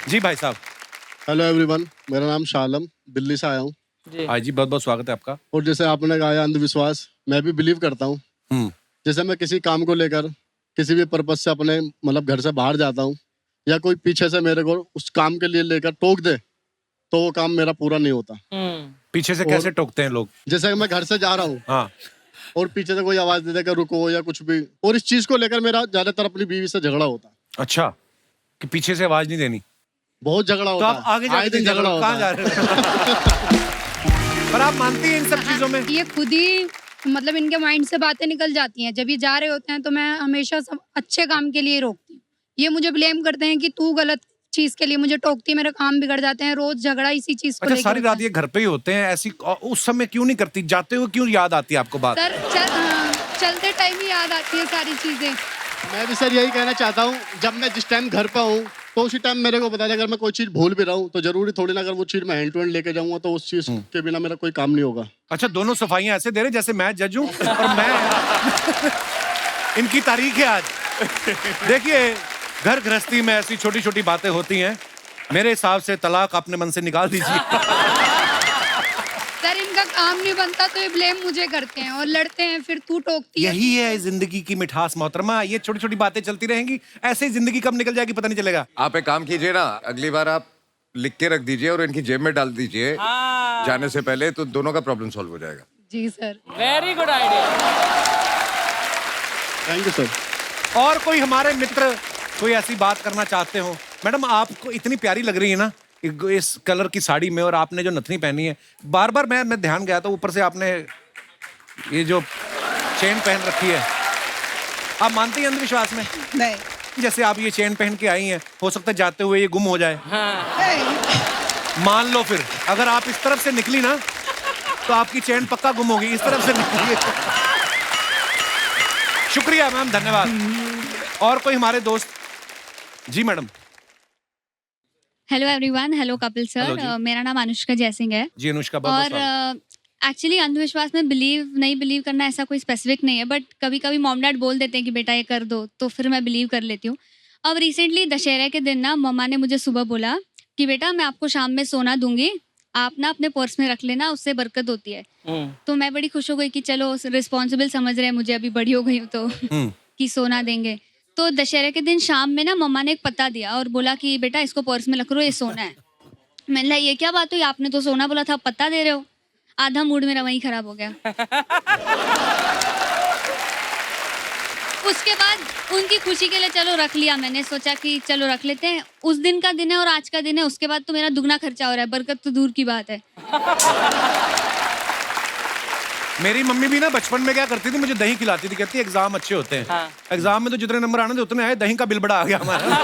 जी भाई साहब। हेलो एवरीवन, मेरा नाम शालम, दिल्ली से आया हूँ। जी बहुत बहुत स्वागत है आपका। और जैसे आपने कहा अंधविश्वास, मैं भी बिलीव करता हूँ। जैसे मैं किसी काम को लेकर किसी भी पर्पज से अपने मतलब घर से बाहर जाता हूँ, या कोई पीछे से मेरे को उस काम के लिए लेकर टोक दे, तो वो काम मेरा पूरा नहीं होता। पीछे से कैसे टोकते हैं लोग? जैसे मैं घर से जा रहा हूँ, हाँ, और पीछे से कोई आवाज दे देकर रुको या कुछ भी, और इस चीज को लेकर मेरा ज्यादातर अपनी बीवी से झगड़ा होता है। अच्छा, कि पीछे से आवाज नहीं देनी? बहुत झगड़ा होता है। तो आप आगे जाके झगड़ा होता है। कहाँ जा रहे हो? पर आप मानती हैं इन सब चीजों में? ये खुद ही मतलब इनके माइंड से बातें निकल जाती हैं। जब ये जा रहे होते हैं तो मैं हमेशा सब अच्छे काम के लिए रोकती हूँ। ये मुझे ब्लेम करते हैं कि तू गलत चीज के लिए मुझे टोकती है, मेरे काम बिगड़ जाते हैं। रोज झगड़ा इसी चीज को अच्छा, लेकर सारी रात ये घर पे ही होते हैं ऐसी? उस समय क्यों नहीं करती? जाते हुए क्यों याद आती है आपको बात? सर चलते टाइम ही याद आती है सारी चीजें। मैं भी सर यही कहना चाहता हूँ, जब मैं जिस टाइम घर पे हूँ तो उसी टाइम मेरे को बता दे, अगर मैं कोई चीज भूल भी रहा हूँ तो जरूरी थोड़ी ना, अगर वो चीज मैं हैंड टू हैंड लेके जाऊंगा तो उस चीज के बिना मेरा कोई काम नहीं होगा। अच्छा, दोनों सफाइयां ऐसे दे रहे जैसे मैं जज हूँ और मैं इनकी तारीख है आज। देखिए, घर गृहस्थी में ऐसी छोटी छोटी बातें होती हैं। मेरे हिसाब से तलाक अपने मन से निकाल दीजिए। सर इनका काम नहीं बनता तो ये ब्लेम मुझे करते हैं और लड़ते हैं, फिर तू टोकती है। यही है जिंदगी की मिठास मोहतरमा। ये छोटी छोटी बातें चलती रहेंगी, ऐसे ही जिंदगी कब निकल जाएगी पता नहीं चलेगा। आप एक काम कीजिए ना, अगली बार आप लिख के रख दीजिए और इनकी जेब में डाल दीजिए जाने से पहले, तो दोनों का प्रॉब्लम सॉल्व हो जाएगा। जी sir. Very good idea. Thank you sir. और कोई हमारे मित्र कोई ऐसी बात करना चाहते हो? मैडम, आपको इतनी प्यारी लग रही है ना इस कलर की साड़ी में, और आपने जो नथनी पहनी है, बार बार मैं ध्यान गया था, ऊपर से आपने ये जो चेन पहन रखी है। आप मानती हैं अंधविश्वास में? नहीं। जैसे आप ये चेन पहन के आई हैं, हो सकता है जाते हुए ये गुम हो जाए। मान लो फिर अगर आप इस तरफ से निकली ना तो आपकी चेन पक्का गुम होगी। इस तरफ से निकली। शुक्रिया मैम, धन्यवाद। और कोई हमारे दोस्त? जी madam. Hello everyone, hello Kapil sir. मेरा नाम अनुष्का जयसिंह है। जी अनुष्का, और एक्चुअली अंधविश्वास में बिलीव करना ऐसा कोई स्पेसिफिक नहीं है, बट कभी कभी मॉम डैड बोल देते हैं कि बेटा ये कर दो, तो फिर मैं बिलीव कर लेती हूँ। अब रिसेंटली दशहरा के दिन ना मम्मा ने मुझे सुबह बोला कि बेटा मैं आपको शाम में सोना दूंगी, आप ना अपने पर्स में रख लेना, उससे बरकत होती है। तो मैं बड़ी खुश हो गई कि चलो रिस्पॉन्सिबल समझ रहे हैं मुझे, अभी बड़ी हो गई हूँ तो कि सोना देंगे। तो दशहरे के दिन शाम में ना मम्मा ने एक पता दिया और बोला कि बेटा इसको पर्स में रख लो, ये सोना है। मैंने कहा ये क्या बात हुई, आपने तो सोना बोला था, पता दे रहे हो। आधा मूड मेरा वहीं खराब हो गया। उसके बाद उनकी खुशी के लिए चलो रख लिया, मैंने सोचा कि चलो रख लेते हैं। उस दिन का दिन है और आज का दिन है, उसके बाद तो मेरा दुगना खर्चा हो रहा है, बरकत तो दूर की बात है। मेरी मम्मी भी ना बचपन में क्या करती थी, मुझे दही खिलाती थी, कहती एग्जाम अच्छे होते हैं। एग्जाम में तो जितने नंबर आने थे उतने आए, दही का बिल बड़ा आ गया हमारा।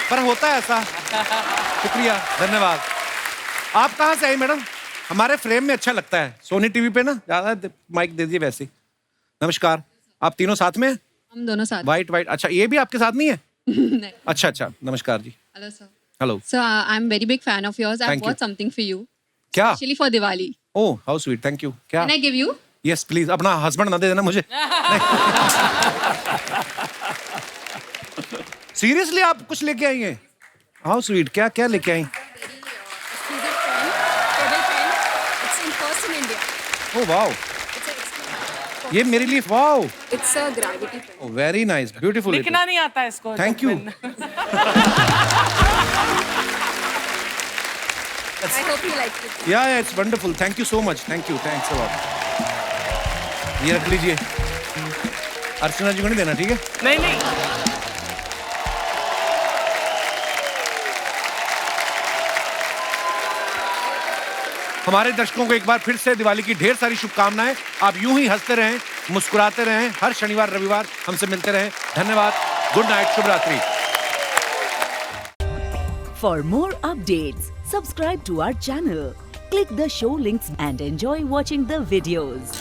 पर होता है ऐसा। शुक्रिया, धन्यवाद। आप कहाँ से आई मैडम? हमारे फ्रेम में अच्छा लगता है, सोनी टीवी पे ना ज्यादा माइक दे दिए वैसे। नमस्कार, आप तीनों साथ में? हम दोनों साथ। वाइट वाइट, अच्छा ये भी आपके साथ नहीं है? नहीं। अच्छा अच्छा, नमस्कार जी। Hello sir. Hello sir, I am very big fan of yours. I Thank you. Bought something for you. क्या? Actually for Diwali. Oh how sweet, thank you. क्या? Can I give you? Yes please, अपना husband ना दे देना मुझे। Seriously आप कुछ लेके आई हैं? हाउ स्वीट, क्या क्या लेके आई? ओह वाओ, ये मेरे लिए, wow it's a gravity pen. Very nice, beautiful. लिखना नहीं आता है इसको। Thank you. I hope you like it. Yeah, it's wonderful. Thank you so much. Thank you. Thanks a lot. ये रख लीजिए। अर्चना जी को नहीं देना, ठीक है? नहीं नहीं। हमारे दर्शकों को एक बार फिर से दिवाली की ढेर सारी शुभकामनाएं। आप यूं ही हंसते रहें, मुस्कुराते रहें, हर शनिवार रविवार हमसे मिलते रहें। धन्यवाद, गुड नाइट, शुभ रात्रि। For more updates, subscribe to our channel, click the show links and enjoy watching the videos.